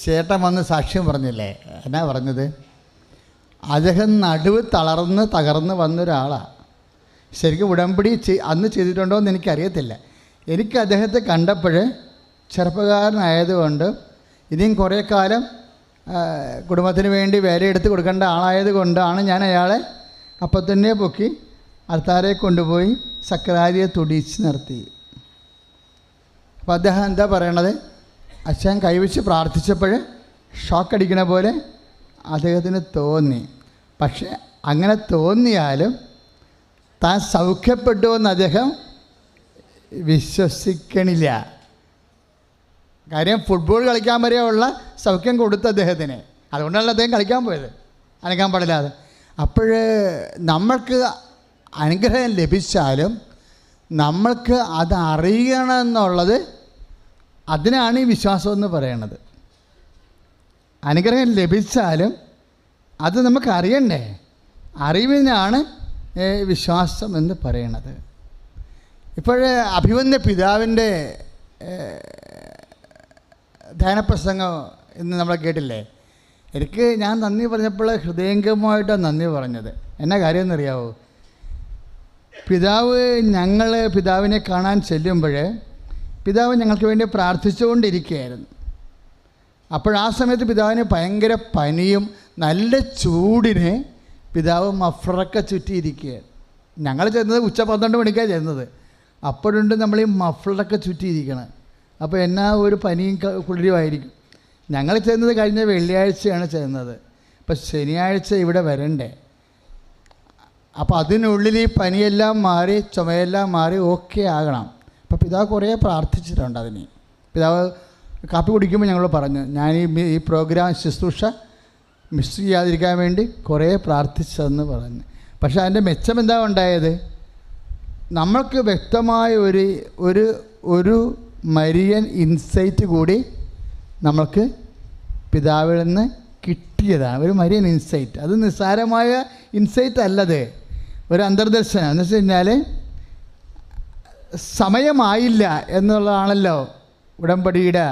ചേട്ടൻ വന്ന് സാക്ഷ്യം പറഞ്ഞില്ലേ? എന്നാ പറഞ്ഞത്? അദ്ദേഹം നടുവ് തകർന്ന് വന്നൊരാളാണ്. ശരിക്കും ഉടമ്പടി അന്ന് ചെയ്തിട്ടുണ്ടോ എന്ന് എനിക്കറിയത്തില്ല. എനിക്ക് അദ്ദേഹത്തെ കണ്ടപ്പോൾ ചെറുപ്പക്കാരനായതുകൊണ്ട് ഇനിയും കുറേ കാലം കുടുംബത്തിന് വേണ്ടി വേലയെടുത്ത് കൊടുക്കേണ്ട ആളായത് കൊണ്ടാണ് ഞാൻ അയാളെ അപ്പം തന്നെ പൊക്കി അൾത്താരെ കൊണ്ടുപോയി സക്രാരിയെ തുടിച്ച് നിർത്തി. അപ്പോൾ അദ്ദേഹം എന്താ പറയണത്? അച്ഛൻ കൈവച്ച് പ്രാർത്ഥിച്ചപ്പോൾ ഷോക്കടിക്കണ പോലെ അദ്ദേഹത്തിന് തോന്നി. പക്ഷേ അങ്ങനെ തോന്നിയാലും താൻ സൗഖ്യപ്പെട്ടുവെന്ന് അദ്ദേഹം വിശ്വസിക്കണില്ല. കാര്യം ഫുട്ബോൾ കളിക്കാൻ വരെയുള്ള സൗഖ്യം കൊടുത്ത അദ്ദേഹത്തിന്, അതുകൊണ്ടാണല്ലോ അദ്ദേഹം കളിക്കാൻ പോയത് അനക്കാൻ പാടില്ലാതെ. അപ്പോൾ നമ്മൾക്ക് അനുഗ്രഹം ലഭിച്ചാലും നമ്മൾക്ക് അത് അറിയണമെന്നുള്ളത്, അതിനാണ് ഈ വിശ്വാസം എന്ന് പറയണത്. അനുഗ്രഹം ലഭിച്ചാലും അത് നമുക്ക് അറിയണ്ടേ? അറിവിനാണ് വിശ്വാസം എന്ന് പറയണത്. ഇപ്പോൾ അഭിമന്യ പിതാവിൻ്റെ ധ്യാനപ്രസംഗം ഇന്ന് നമ്മൾ കേട്ടില്ലേ? ഞാൻ നന്ദി പറഞ്ഞപ്പോൾ ഹൃദയംഗമമായിട്ടാണ് നന്ദി പറഞ്ഞത്. എന്നാ കാര്യം എന്നറിയാവോ? പിതാവിനെ കാണാൻ ചെല്ലുമ്പോൾ പിതാവ് ഞങ്ങൾക്ക് വേണ്ടി പ്രാർത്ഥിച്ചുകൊണ്ടിരിക്കുകയായിരുന്നു. അപ്പോഴാ സമയത്ത് പിതാവിന് ഭയങ്കര പനിയും നല്ല ചൂടിന് പിതാവ് മഫ്ലറൊക്കെ ചുറ്റിയിരിക്കുകയാണ്. ഞങ്ങൾ ചെന്നത് 12 ചെന്നത്. അപ്പോഴുണ്ട് നമ്മൾ ഈ മഫ്ലറൊക്കെ ചുറ്റിയിരിക്കണം. അപ്പോൾ എന്നാ ഒരു പനിയും കുളിരുമായിരിക്കും. ഞങ്ങൾ ചെന്നത് കഴിഞ്ഞ വെള്ളിയാഴ്ചയാണ് ചെന്നത്. അപ്പോൾ ശനിയാഴ്ച ഇവിടെ വരണ്ടേ? അപ്പോൾ അതിനുള്ളിൽ ഈ പനിയെല്ലാം മാറി ചുമയെല്ലാം മാറി ഓക്കെ ആകണം. അപ്പോൾ പിതാവ് കുറേ പ്രാർത്ഥിച്ചിട്ടുണ്ട് അതിന്. പിതാവ് കാപ്പി കുടിക്കുമ്പോൾ ഞങ്ങൾ പറഞ്ഞു, ഞാൻ ഈ പ്രോഗ്രാം ശുശ്രൂഷ മിസ് ചെയ്യാതിരിക്കാൻ വേണ്ടി കുറേ പ്രാർത്ഥിച്ചതെന്ന് പറഞ്ഞു. പക്ഷേ അതിൻ്റെ മെച്ചം എന്താ ഉണ്ടായത്? നമ്മൾക്ക് വ്യക്തമായ ഒരു മരിയൻ ഇൻസൈറ്റ് കൂടി നമ്മൾക്ക് പിതാവിൽ നിന്ന് കിട്ടിയതാണ്. ഒരു മരിയൻ ഇൻസൈറ്റ്. അത് നിസ്സാരമായ ഇൻസൈറ്റ് അല്ലത്, ഒരു അന്തർദർശനം. എന്ന് വെച്ച് കഴിഞ്ഞാൽ സമയമായില്ല എന്നുള്ളതാണല്ലോ ഉടമ്പടിയുടെ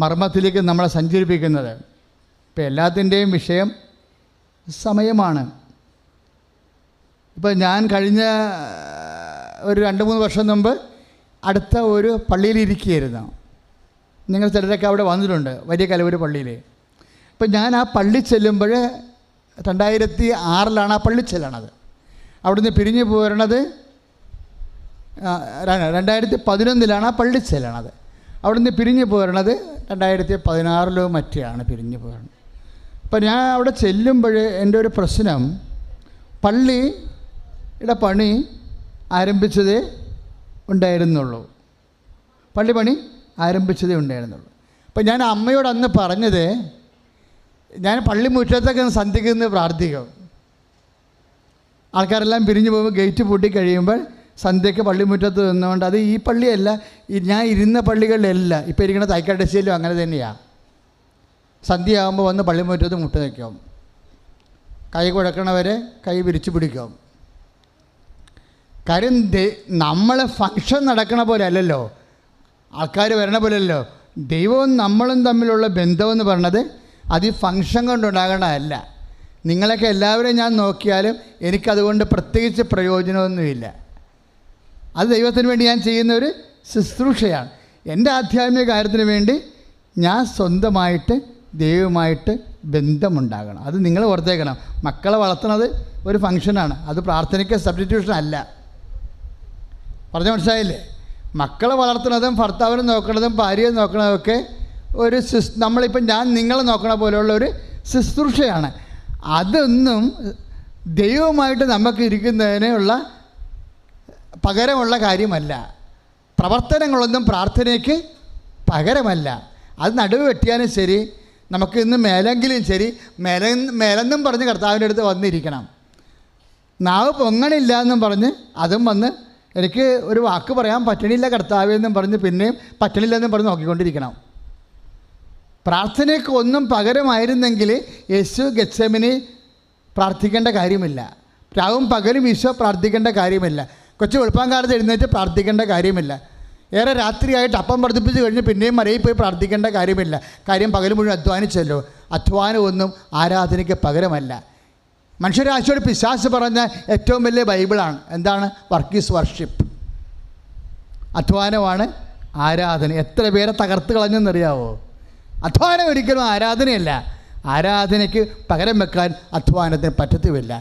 മർമ്മത്തിലേക്ക് നമ്മളെ സഞ്ചരിപ്പിക്കുന്നത്. ഇപ്പം എല്ലാത്തിൻ്റെയും വിഷയം സമയമാണ്. ഇപ്പം ഞാൻ കഴിഞ്ഞ ഒരു 2-3 വർഷം മുമ്പ് അടുത്ത ഒരു പള്ളിയിലിരിക്കുകയായിരുന്നു. നിങ്ങൾ ചിലരൊക്കെ അവിടെ വന്നിട്ടുണ്ട്, വലിയ കലവൂർ പള്ളിയിൽ. ഇപ്പം ഞാൻ ആ പള്ളി ചെല്ലുമ്പോൾ 2006 ആ പള്ളി ചെല്ലണത്. അവിടുന്ന് പിരിഞ്ഞു പോരണത് 2011 ആ പള്ളി ചെല്ലണത്. അവിടുന്ന് പിരിഞ്ഞു പോരണത് 2016 മറ്റാണ് പിരിഞ്ഞു പോരണത്. അപ്പം ഞാൻ അവിടെ ചെല്ലുമ്പോൾ എൻ്റെ ഒരു പ്രശ്നം, പള്ളിയുടെ പണി ആരംഭിച്ചതേ ഉണ്ടായിരുന്നുള്ളൂ. പണി ആരംഭിച്ചതേ ഉണ്ടായിരുന്നുള്ളൂ. അപ്പം ഞാൻ അമ്മയോട് അന്ന് പറഞ്ഞത്, ഞാൻ പള്ളി മുറ്റത്തൊക്കെ സന്ധ്യയ്ക്ക് നിന്ന് പ്രാർത്ഥിക്കും. ആൾക്കാരെല്ലാം പിരിഞ്ഞു പോകുമ്പോൾ ഗേറ്റ് പൂട്ടി കഴിയുമ്പോൾ സന്ധ്യയ്ക്ക് പള്ളിമുറ്റത്ത് നിന്നുകൊണ്ട്, അത് ഈ പള്ളിയല്ല, ഞാൻ ഇരുന്ന പള്ളികളിലെല്ലാം, ഇപ്പോൾ ഇരിക്കുന്ന തൈക്കാട്ടശ്ശേരിയിലും അങ്ങനെ തന്നെയാണ്. സന്ധ്യയാകുമ്പോൾ വന്ന് പള്ളിമുറ്റത്ത് മുട്ട് നിൽക്കും. കൈ കുഴക്കണവരെ കൈ വിരിച്ചു പിടിക്കും. കാര്യം നമ്മളെ ഫങ്ഷൻ നടക്കണ പോലെ അല്ലല്ലോ, ആൾക്കാർ വരണ പോലെ അല്ലല്ലോ. ദൈവവും നമ്മളും തമ്മിലുള്ള ബന്ധമെന്ന് പറഞ്ഞത് അത് ഈ ഫങ്ഷൻ കൊണ്ടുണ്ടാകണമല്ല. നിങ്ങളൊക്കെ എല്ലാവരെയും ഞാൻ നോക്കിയാലും എനിക്കതുകൊണ്ട് പ്രത്യേകിച്ച് പ്രയോജനമൊന്നുമില്ല. അത് ദൈവത്തിന് വേണ്ടി ഞാൻ ചെയ്യുന്ന ഒരു ശുശ്രൂഷയാണ്. എൻ്റെ ആധ്യാത്മിക കാര്യത്തിന് വേണ്ടി ഞാൻ സ്വന്തമായിട്ട് ദൈവവുമായിട്ട് ബന്ധമുണ്ടാകണം. അത് നിങ്ങൾ ഓർത്തേക്കണം. മക്കളെ വളർത്തുന്നത് ഒരു ഫങ്ഷനാണ്, അത് പ്രാർത്ഥനയ്ക്ക് സബ്സ്റ്റിറ്റ്യൂഷൻ അല്ല. പറഞ്ഞ മനസ്സിലായില്ലേ? മക്കളെ വളർത്തുന്നതും ഭർത്താവിനെ നോക്കുന്നതും ഭാര്യയെ നോക്കുന്നതൊക്കെ ഒരു നമ്മളിപ്പം ഞാൻ നിങ്ങളെ നോക്കണ പോലെയുള്ള ഒരു ശുശ്രൂഷയാണ്. അതൊന്നും ദൈവവുമായിട്ട് നമുക്ക് ഇരിക്കുന്നതിനുള്ള പകരമുള്ള കാര്യമല്ല. പ്രവർത്തനങ്ങളൊന്നും പ്രാർത്ഥനയ്ക്ക് പകരമല്ല. അത് നടുവ് വെട്ടിയാലും ശരി, നമുക്ക് ഇന്ന് മേലെങ്കിലും ശരി, മേലെന്നും പറഞ്ഞ് കർത്താവിൻ്റെ അടുത്ത് വന്നിരിക്കണം. നാവ് പൊങ്ങണില്ല എന്നും പറഞ്ഞ് അതും വന്ന് എനിക്ക് ഒരു വാക്ക് പറയാൻ പറ്റണില്ല കർത്താവേ എന്നും പറഞ്ഞ് പിന്നെയും പറ്റണില്ലെന്നും പറഞ്ഞ് നോക്കിക്കൊണ്ടിരിക്കണം. പ്രാർത്ഥനയ്ക്ക് ഒന്നും പകരമായിരുന്നെങ്കിൽ യേശു ഗെത്സെമനി പ്രാർത്ഥിക്കേണ്ട കാര്യമില്ല. രാവും പകലും ഈശോ പ്രാർത്ഥിക്കേണ്ട കാര്യമില്ല. കൊച്ചു വെളുപ്പാങ്കാലത്ത് എഴുന്നേറ്റ് പ്രാർത്ഥിക്കേണ്ട കാര്യമില്ല. ഏറെ രാത്രിയായിട്ട് അപ്പം വർദ്ധിപ്പിച്ച് കഴിഞ്ഞ് പിന്നെയും മരയിൽ പോയി പ്രാർത്ഥിക്കേണ്ട കാര്യമില്ല. കാര്യം പകൽ മുഴുവൻ അധ്വാനിച്ചല്ലോ. അധ്വാനമൊന്നും ആരാധനയ്ക്ക് പകരമല്ല. മനുഷ്യരാശിയോട് പിശാച് പറഞ്ഞ ഏറ്റവും വലിയ ബൈബിളാണ്. എന്താണ്? Work is worship. അധ്വാനമാണ് ആരാധന. എത്ര പേരെ തകർത്ത് കളഞ്ഞെന്നറിയാവോ? അധ്വാനം ഒരിക്കലും ആരാധനയല്ല. ആരാധനയ്ക്ക് പകരം വെക്കാൻ അധ്വാനത്തിന് പറ്റത്തുമില്ല.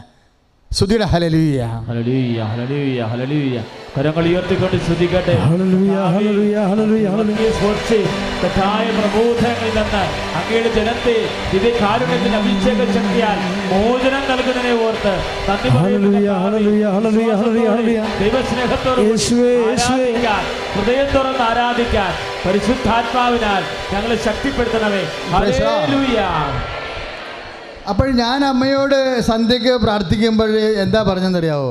സ്തുതിയുടെ ഹല്ലേലൂയ, ഹല്ലേലൂയ, ഹല്ലേലൂയ, ഹല്ലേലൂയ. കരങ്ങൾ ഉയർത്തിക്കൊണ്ട് സ്തുതിക്കട്ടെ. Hallelujah, hallelujah, hallelujah, hallelujah. തെറ്റായ പ്രബോധനങ്ങളിൽ നിന്ന് അങ്ങയുടെ ജനത്തെ ദിവ്യകാരുണ്യത്തിന്റെ അഭിഷേക ശക്തിയാൽ മോചനം നൽകുന്നതിനെ ഓർത്ത് നന്ദി പറയുന്നു. ദൈവസ്നേഹത്തോടെ ആരാധിക്കാൻ, ഹൃദയം തുറന്ന് ആരാധിക്കാൻ പരിശുദ്ധാത്മാവിനാൽ ഞങ്ങളെ ശക്തിപ്പെടുത്തണമേ. ഹല്ലേലൂയ. അപ്പോൾ ഞാൻ അമ്മയോട് സന്ധ്യയ്ക്ക് പ്രാർത്ഥിക്കുമ്പോൾ എന്താ പറഞ്ഞെന്നറിയാവോ?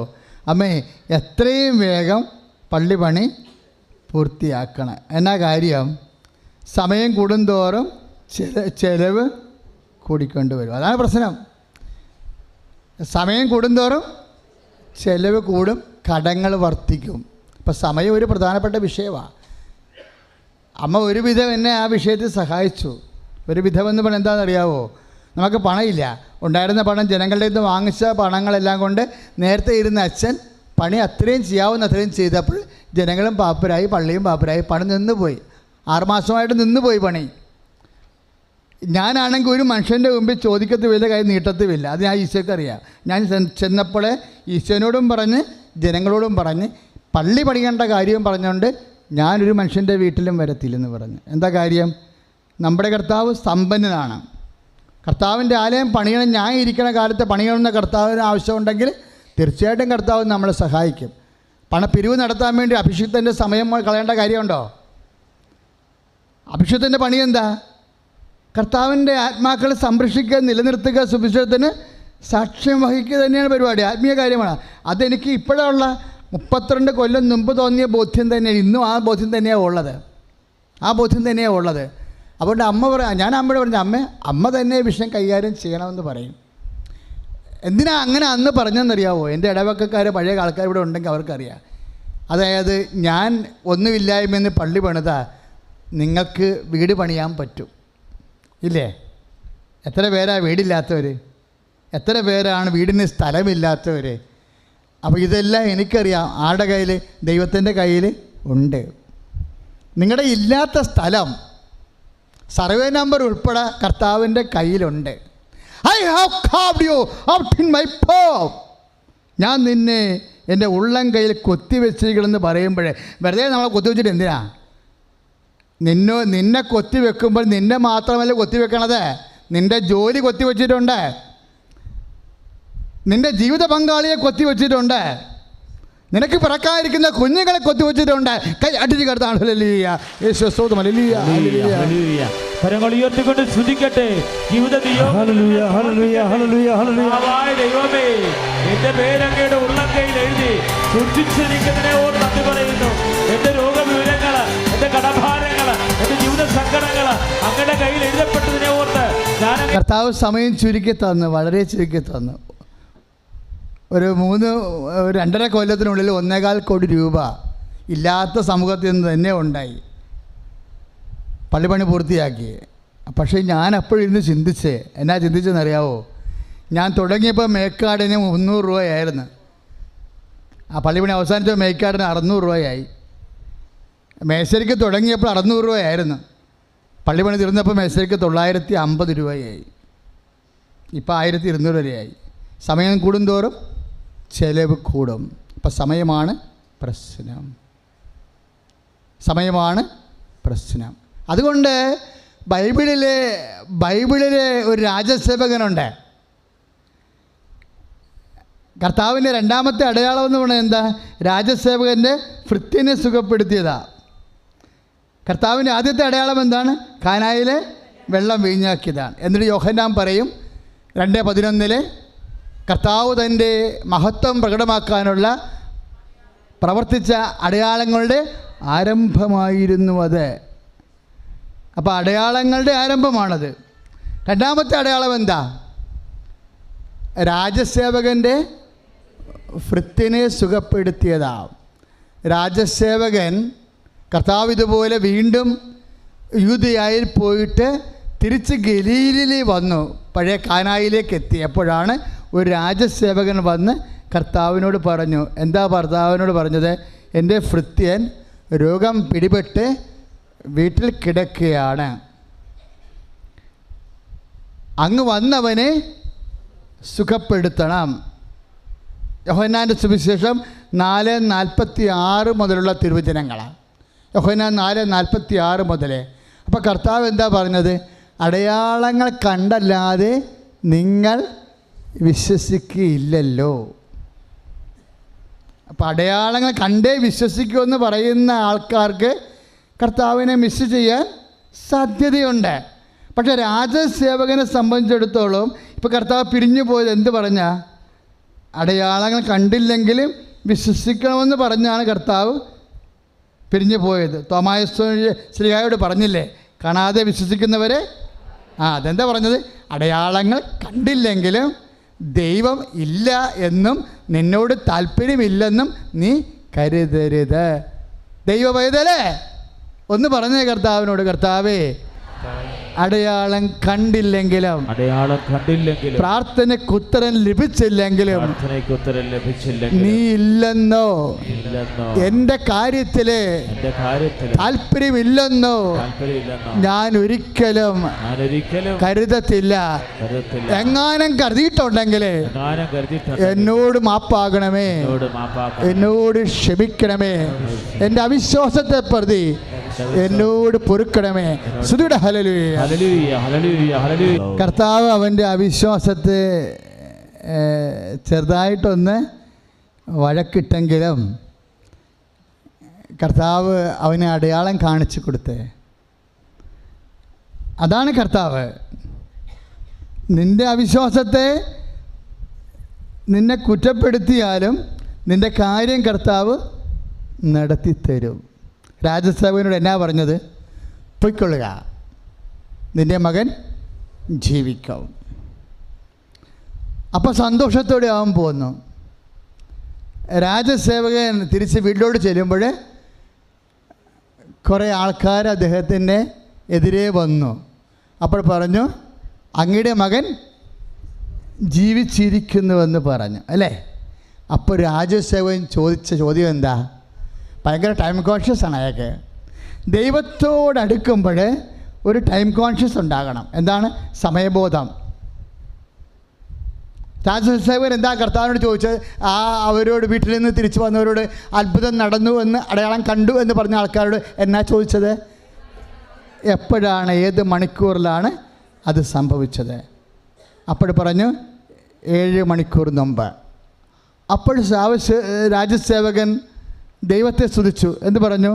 അമ്മേ, എത്രയും വേഗം പള്ളി പണി പൂർത്തിയാക്കണം. എന്നാ കാര്യം? സമയം കൂടുന്തോറും ചെലവ് കൂടിക്കൊണ്ടുവരും. അതാണ് പ്രശ്നം. സമയം കൂടുന്തോറും ചെലവ് കൂടും, കടങ്ങൾ വർദ്ധിക്കും. ഇപ്പം സമയം ഒരു പ്രധാനപ്പെട്ട വിഷയമാണ്. അമ്മ ഒരുവിധം എന്നെ ആ വിഷയത്തിൽ സഹായിച്ചു. ഒരു വിധമെന്ന് പറഞ്ഞാൽ എന്താണെന്നറിയാവോ? നമുക്ക് പണമില്ല. ഉണ്ടായിരുന്ന പണം ജനങ്ങളുടെ നിന്ന് വാങ്ങിച്ച പണങ്ങളെല്ലാം കൊണ്ട് നേരത്തെ ഇരുന്ന അച്ഛൻ പണി അത്രയും ചെയ്യാവുന്ന അത്രയും ചെയ്തപ്പോൾ ജനങ്ങളും പാപ്പരായി, പള്ളിയും പാപ്പരായി. പണി നിന്നുപോയി. 6 മാസമായിട്ട് നിന്നുപോയി പണി. ഞാനാണെങ്കിൽ ഒരു മനുഷ്യൻ്റെ മുമ്പിൽ ചോദിക്കത്തുമില്ല, കൈ നീട്ടത്തുമില്ല. അത് ഞാൻ ഈശോയ്ക്കറിയാം. ഞാൻ ചെന്നപ്പോൾ ഈശോനോടും പറഞ്ഞ് ജനങ്ങളോടും പറഞ്ഞ് പള്ളി പണിയേണ്ട കാര്യവും പറഞ്ഞുകൊണ്ട് ഞാനൊരു മനുഷ്യൻ്റെ വീട്ടിലും വരത്തില്ലെന്ന് പറഞ്ഞു. എന്താ കാര്യം? നമ്മുടെ കർത്താവ് സമ്പന്നനാണ്. കർത്താവിൻ്റെ ആലയം പണിയണം. ഞാൻ ഇരിക്കുന്ന കാലത്ത് പണിയണമെന്ന കർത്താവിന് ആവശ്യമുണ്ടെങ്കിൽ തീർച്ചയായിട്ടും കർത്താവ് നമ്മളെ സഹായിക്കും. പണപ്പിരിവ് നടത്താൻ വേണ്ടി അഭിഷിക്തൻ്റെ സമയം കളയേണ്ട കാര്യമുണ്ടോ? അഭിഷിക്തൻ്റെ പണി എന്താ? കർത്താവിൻ്റെ ആത്മാക്കളെ സംരക്ഷിക്കുക, നിലനിർത്തുക, സുവിശേഷത്തിന് സാക്ഷ്യം വഹിക്കുക തന്നെയാണ് പരിപാടി. ആത്മീയ കാര്യമാണ്. അതെനിക്ക് ഇപ്പോഴുള്ള 32 കൊല്ലം മുമ്പ് തോന്നിയ ബോധ്യം തന്നെയാണ്. ഇന്നും ആ ബോധ്യം തന്നെയാണ് ഉള്ളത്. ആ ബോധ്യം തന്നെയാണ് ഉള്ളത്. അതുകൊണ്ട് ഞാൻ അമ്മയോട് പറഞ്ഞു, അമ്മ തന്നെ വിഷയം കൈകാര്യം ചെയ്യണമെന്ന് പറയും. എന്തിനാ അങ്ങനെ അന്ന് പറഞ്ഞെന്നറിയാവോ? എൻ്റെ ഇടവക്കക്കാർ, പഴയ ആൾക്കാർ ഇവിടെ ഉണ്ടെങ്കിൽ അവർക്കറിയാം. അതായത് ഞാൻ ഒന്നുമില്ലായ്മയെന്ന് പള്ളി പണിതാ നിങ്ങൾക്ക് വീട് പണിയാൻ പറ്റും. ഇല്ലേ? എത്ര പേരാണ് വീടില്ലാത്തവർ? എത്ര പേരാണ് വീടിന് സ്ഥലമില്ലാത്തവർ? അപ്പോൾ ഇതെല്ലാം എനിക്കറിയാം. ആരുടെ കയ്യിൽ? ദൈവത്തിൻ്റെ കയ്യിൽ ഉണ്ട്. നിങ്ങളുടെ ഇല്ലാത്ത സ്ഥലം സർവേ നമ്പർ ഉൾപ്പെടെ കർത്താവിൻ്റെ കയ്യിലുണ്ട്. I have carved you out in my palm. ഞാൻ നിന്നെ എൻ്റെ ഉള്ളം കയ്യിൽ കൊത്തിവെച്ചിരിക്കണമെന്ന് പറയുമ്പോഴേ വെറുതെ നമ്മളെ കൊത്തിവെച്ചിട്ട് എന്തിനാ? നിന്നെ കൊത്തിവെക്കുമ്പോൾ നിന്നെ മാത്രമല്ല കൊത്തിവെക്കണത്, നിൻ്റെ ജോലി കൊത്തിവെച്ചിട്ടുണ്ട്, നിൻ്റെ ജീവിത പങ്കാളിയെ കൊത്തിവെച്ചിട്ടുണ്ട്, നിനക്ക് പിറക്കാതിരിക്കുന്ന കുഞ്ഞുങ്ങളെ കൊത്തിവെച്ചിട്ടുണ്ട്. കൈ അടിച്ച് കിടത്താണ്. ഹല്ലേലൂയ, യേശുവേ സ്തോത്രം. Hallelujah, hallelujah, hallelujah. കരങ്ങൾ ഉയർത്തിക്കൊണ്ട് സ്തുതിക്കട്ടെ. ജീവിത ഹല്ലേലൂയ, ഹല്ലേലൂയ, ഹല്ലേലൂയ, ഹല്ലേലൂയ. ദൈവമേ, എന്റെ പേരങ്ങയുടെ ഉള്ളം കയ്യിൽ എഴുതി സൂക്ഷിച്ചിരിക്കുന്നതിനെ ഓർത്ത് നന്ദി പറയുന്നു. എന്റെ രോഗവിവരങ്ങള്, എന്റെ കടഭാരങ്ങള്, എന്റെ ജീവിത സങ്കടങ്ങള് അങ്ങയുടെ കയ്യിൽ എഴുതപ്പെട്ടതിനെ ഓർത്ത് ഞാൻ കർത്താവ് സമയം ചുരുക്കി തന്നു, വളരെ ചുരുക്കി തന്നു. ഒരു 2.5 കൊല്ലത്തിനുള്ളിൽ 1.25 കോടി രൂപ ഇല്ലാത്ത സമൂഹത്തിൽ നിന്ന് തന്നെ ഉണ്ടായി. പള്ളിപ്പണി പൂർത്തിയാക്കി. പക്ഷേ ഞാൻ അപ്പോഴിരുന്ന് ചിന്തിച്ചേ. എന്നാ ചിന്തിച്ചെന്നറിയാവോ? ഞാൻ തുടങ്ങിയപ്പോൾ മേക്കാടിന് 300 രൂപയായിരുന്നു. ആ പള്ളിപ്പണി അവസാനിച്ച മേക്കാടിന് 600 രൂപയായി. മേശരിക്ക് തുടങ്ങിയപ്പോൾ 600 രൂപയായിരുന്നു. പള്ളിപ്പണി തീർന്നപ്പോൾ മേശരിക്ക് 950 രൂപയായി. ഇപ്പോൾ 1200 വരെയായി. സമയം കൂടുന്തോറും ചെലവ് കൂടും. അപ്പം സമയമാണ് പ്രശ്നം. സമയമാണ് പ്രശ്നം. അതുകൊണ്ട് ബൈബിളിലെ ഒരു രാജസേവകനുണ്ട്. കർത്താവിൻ്റെ 2ാമത്തെ അടയാളം എന്ന് പറയുന്നത് എന്താ? രാജസേവകൻ്റെ ഭൃത്യനെ സുഖപ്പെടുത്തിയതാ. കർത്താവിൻ്റെ ആദ്യത്തെ അടയാളം എന്താണ്? കാനായിലെ വെള്ളം വീഞ്ഞാക്കിയതാണ്. എന്നിട്ട് യോഹന്നാൻ പറയും 2:11 കർത്താവ് തൻ്റെ മഹത്വം പ്രകടമാക്കാനുള്ള പ്രവർത്തിച്ച അടയാളങ്ങളുടെ ആരംഭമായിരുന്നു അത്. അപ്പോൾ അടയാളങ്ങളുടെ ആരംഭമാണത്. 2ാമത്തെ അടയാളം എന്താ? രാജസേവകൻ്റെ ഭൃത്യനെ സുഖപ്പെടുത്തിയതാ. രാജസേവകൻ കർത്താവ് ഇതുപോലെ വീണ്ടും യൂദയായിൽ പോയിട്ട് തിരിച്ച് ഗലീലിൽ വന്നു, പഴയ കാനായിലേക്ക് എത്തി. എപ്പോഴാണ് ഒരു രാജസേവകൻ വന്ന് കർത്താവിനോട് പറഞ്ഞു. എന്താ ഭർത്താവിനോട് പറഞ്ഞത്? എൻ്റെ ഭൃത്യൻ രോഗം പിടിപെട്ട് വീട്ടിൽ കിടക്കുകയാണ്, അങ്ങ് വന്നവനെ സുഖപ്പെടുത്തണം. യോഹന്നാൻ്റെ സുവിശേഷം 4:46 മുതലുള്ള തിരുവചനങ്ങളാണ്. യോഹന്നാൻ 4:46 മുതൽ. അപ്പോൾ കർത്താവ് എന്താ പറഞ്ഞത്? അടയാളങ്ങൾ കണ്ടല്ലാതെ നിങ്ങൾ വിശ്വസിക്കുകയില്ലല്ലോ. അപ്പോൾ അടയാളങ്ങൾ കണ്ടേ വിശ്വസിക്കുമെന്ന് പറയുന്ന ആൾക്കാർക്ക് കർത്താവിനെ മിസ് ചെയ്യാൻ സാധ്യതയുണ്ട്. പക്ഷേ രാജസേവകനെ സംബന്ധിച്ചിടത്തോളം ഇപ്പോൾ കർത്താവ് പിരിഞ്ഞു പോയത് എന്ത് പറഞ്ഞാൽ? അടയാളങ്ങൾ കണ്ടില്ലെങ്കിലും വിശ്വസിക്കണമെന്ന് പറഞ്ഞാണ് കർത്താവ് പിരിഞ്ഞു പോയത്. തോമാശ്ലീഹായോട് പറഞ്ഞില്ലേ, കാണാതെ വിശ്വസിക്കുന്നവരെ അതെന്താ പറഞ്ഞത്? അടയാളങ്ങൾ കണ്ടില്ലെങ്കിലും ദൈവം ഇല്ല എന്നും നിന്നോട് താല്പര്യമില്ലെന്നും നീ കരുതരുത്. ദൈവ പൈതലേ, ഒന്ന് പറഞ്ഞേ കർത്താവിനോട്, കർത്താവേ അടയാളം കണ്ടില്ലെങ്കിലും പ്രാർത്ഥനയ്ക്ക് ഉത്തരം ലഭിച്ചില്ലെങ്കിലും നീ ഇല്ലെന്നോ എൻ്റെ കാര്യത്തില് താല്പര്യമില്ലെന്നോ ഞാൻ ഒരിക്കലും കരുതത്തില്ല. എങ്ങാനും കരുതിയിട്ടുണ്ടെങ്കിൽ എന്നോട് മാപ്പാകണമേ, എന്നോട് ക്ഷമിക്കണമേ, എൻ്റെ അവിശ്വാസത്തെ പ്രതി എന്നോട് പൊറുക്കണമേ. സ്തുതിയുടെ ഹല്ലേലൂയ. കർത്താവ് അവൻ്റെ അവിശ്വാസത്തെ ചെറുതായിട്ടൊന്ന് വഴക്കിട്ടെങ്കിലും കർത്താവ് അവന് അടയാളം കാണിച്ചു കൊടുത്തേ. അതാണ് കർത്താവ്. നിൻ്റെ അവിശ്വാസത്തെ നിന്നെ കുറ്റപ്പെടുത്തിയാലും നിൻ്റെ കാര്യം കർത്താവ് നടത്തിത്തരും. രാജസേവകനോട് എന്നാ പറഞ്ഞത്? പൊയ്ക്കൊള്ളുക, നിൻ്റെ മകൻ ജീവിക്കും. അപ്പോൾ സന്തോഷത്തോടെ അവൻ പോന്നു. രാജസേവകൻ തിരിച്ച് വീട്ടിലോട്ട് ചെല്ലുമ്പോൾ കുറേ ആൾക്കാർ അദ്ദേഹത്തിൻ്റെ എതിരെ വന്നു. അപ്പോൾ പറഞ്ഞു, അങ്ങയുടെ മകൻ ജീവിച്ചിരിക്കുന്നുവെന്ന് പറഞ്ഞു, അല്ലേ? അപ്പോൾ രാജസേവകൻ ചോദിച്ച ചോദ്യം എന്താ? ഭയങ്കര ടൈം കോൺഷ്യസ് ആണ് അയാൾക്ക്. ദൈവത്തോടടുക്കുമ്പോൾ ഒരു ടൈം കോൺഷ്യസ് ഉണ്ടാകണം. എന്താണ്? സമയബോധം. രാജസേവകൻ എന്താ കർത്താവിനോട് ചോദിച്ചത്? അവരോട് വീട്ടിൽ നിന്ന് തിരിച്ചു വന്നവരോട് അത്ഭുതം നടന്നു എന്ന്, അടയാളം കണ്ടു എന്ന് പറഞ്ഞ ആൾക്കാരോട് എന്നാ ചോദിച്ചത്? എപ്പോഴാണ്, ഏത് മണിക്കൂറിലാണ് അത് സംഭവിച്ചത്? അപ്പോൾ പറഞ്ഞു 7 മണിക്കൂർ മുമ്പ്. അപ്പോൾ രാജസേവകൻ ദൈവത്തെ സ്തുതിച്ചു. എന്ന് പറഞ്ഞു?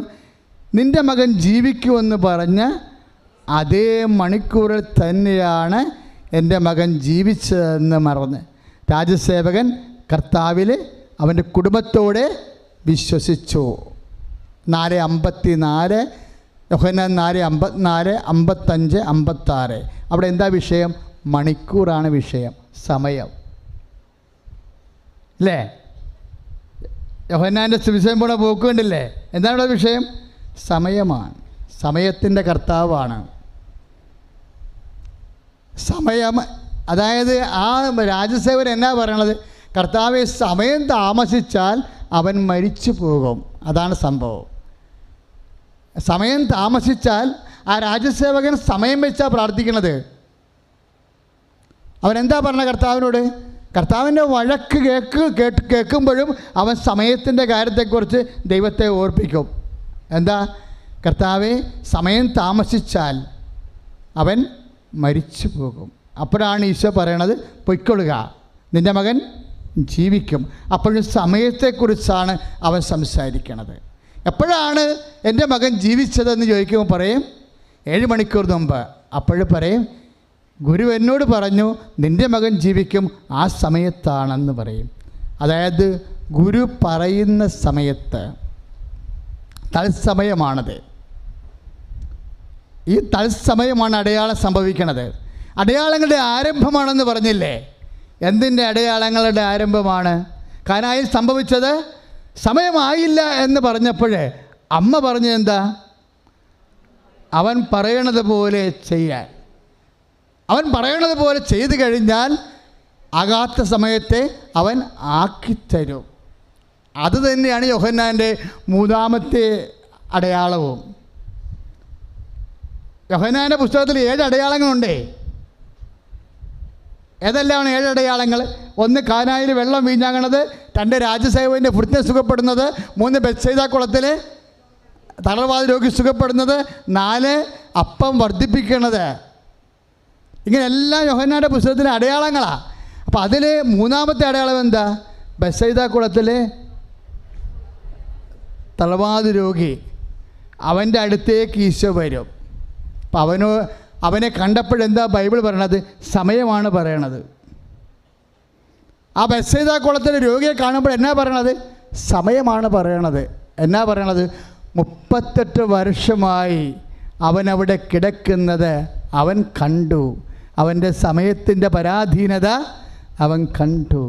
നിൻ്റെ മകൻ ജീവിക്കുമെന്ന് പറഞ്ഞ് അതേ മണിക്കൂറിൽ തന്നെയാണ് എൻ്റെ മകൻ ജീവിച്ചതെന്ന് മറന്ന് രാജസേവകൻ കർത്താവിൽ അവൻ്റെ കുടുംബത്തോടെ വിശ്വസിച്ചു. 4:54 യോഹന്നാൻ 4:54, 55, 56. അവിടെ എന്താ വിഷയം? മണിക്കൂറാണ് വിഷയം, സമയം, അല്ലേ? യോഹന്നാൻ്റെ സുവിശേഷം പോണ പോക്ക് കണ്ടില്ലേ? എന്താണ് ഇവിടെ വിഷയം? സമയമാണ്. സമയത്തിൻ്റെ കർത്താവാണ് സമയം. അതായത് ആ രാജസേവകൻ എന്നാ പറയണത്? കർത്താവെ, സമയം താമസിച്ചാൽ അവൻ മരിച്ചു പോകും. അതാണ് സംഭവം. സമയം താമസിച്ചാൽ ആ രാജസേവകൻ സമയം വെച്ചാൽ പ്രാർത്ഥിക്കണത്. അവനെന്താ പറഞ്ഞ കർത്താവിനോട്? കർത്താവിൻ്റെ വഴക്ക് കേൾക്കുമ്പോഴും അവൻ സമയത്തിൻ്റെ കാര്യത്തെക്കുറിച്ച് ദൈവത്തെ ഓർപ്പിക്കും. എന്താ? കർത്താവെ, സമയം താമസിച്ചാൽ അവൻ മരിച്ചു പോകും. അപ്പോഴാണ് ഈശോ പറയണത്, പൊയ്ക്കൊള്ളുക, നിൻ്റെ മകൻ ജീവിക്കും. അപ്പോഴും സമയത്തെക്കുറിച്ചാണ് അവൻ സംസാരിക്കണത്. എപ്പോഴാണ് എൻ്റെ മകൻ ജീവിച്ചതെന്ന് ചോദിക്കുമ്പോൾ പറയും 7 മണിക്കൂർ മുമ്പ്. അപ്പോഴും പറയും, ഗുരു എന്നോട് പറഞ്ഞു നിൻ്റെ മകൻ ജീവിക്കും, ആ സമയത്താണെന്ന് പറയും. അതായത് ഗുരു പറയുന്ന സമയത്ത്, തത്സമയമാണത്. ഈ തത്സമയമാണ് അടയാളം സംഭവിക്കുന്നത്. അടയാളങ്ങളുടെ ആരംഭമാണെന്ന് പറഞ്ഞില്ലേ? എന്തിൻ്റെ അടയാളങ്ങളുടെ ആരംഭമാണ്? കാനായിൽ സംഭവിച്ചത് സമയമായില്ല എന്ന് പറഞ്ഞപ്പോൾ അമ്മ പറഞ്ഞത് എന്താ? അവൻ പറയണത് പോലെ ചെയ്യാൻ. അവൻ പറയണത് പോലെ ചെയ്തു കഴിഞ്ഞാൽ ആകാത്ത സമയത്തെ അവൻ ആക്കിത്തരും. അത് തന്നെയാണ് യോഹന്നാൻ്റെ മൂന്നാമത്തെ അടയാളവും. യോഹന്നാൻ്റെ പുസ്തകത്തിൽ 7 അടയാളങ്ങളുണ്ടേ. ഏതെല്ലാമാണ് 7 അടയാളങ്ങൾ? 1 കാനായിൽ വെള്ളം വീഞ്ഞാകണത്, 2 രാജസേവകൻ്റെ വൃദ്ധ സുഖപ്പെടുന്നത്, 3 ബെത്സൈദ കുളത്തിൽ തളർവാദ രോഗി സുഖപ്പെടുന്നത്, 4 അപ്പം വർദ്ധിപ്പിക്കണത്. ഇങ്ങനെല്ലാം യോഹന്നാൻ്റെ പുസ്തകത്തിലെ അടയാളങ്ങളാണ്. അപ്പോൾ അതിൽ മൂന്നാമത്തെ അടയാളം എന്താ? ബെത്സൈദ കുളത്തിലെ തളർവാദ രോഗി, അവൻ്റെ അടുത്തേക്ക് ഈശോ വരും. അപ്പം അവനെ കണ്ടപ്പോഴെന്താ ബൈബിൾ പറയണത്? സമയമാണ് പറയണത്. ആ ബെത്സൈദ കുളത്തിലെ രോഗിയെ കാണുമ്പോൾ എന്നാ പറയണത്? സമയമാണ് പറയണത്. എന്നാ പറയണത്? 38 വർഷമായി അവനവിടെ കിടക്കുന്നത് അവൻ കണ്ടു. അവൻ്റെ സമയത്തിൻ്റെ പരാധീനത അവൻ കണ്ടു.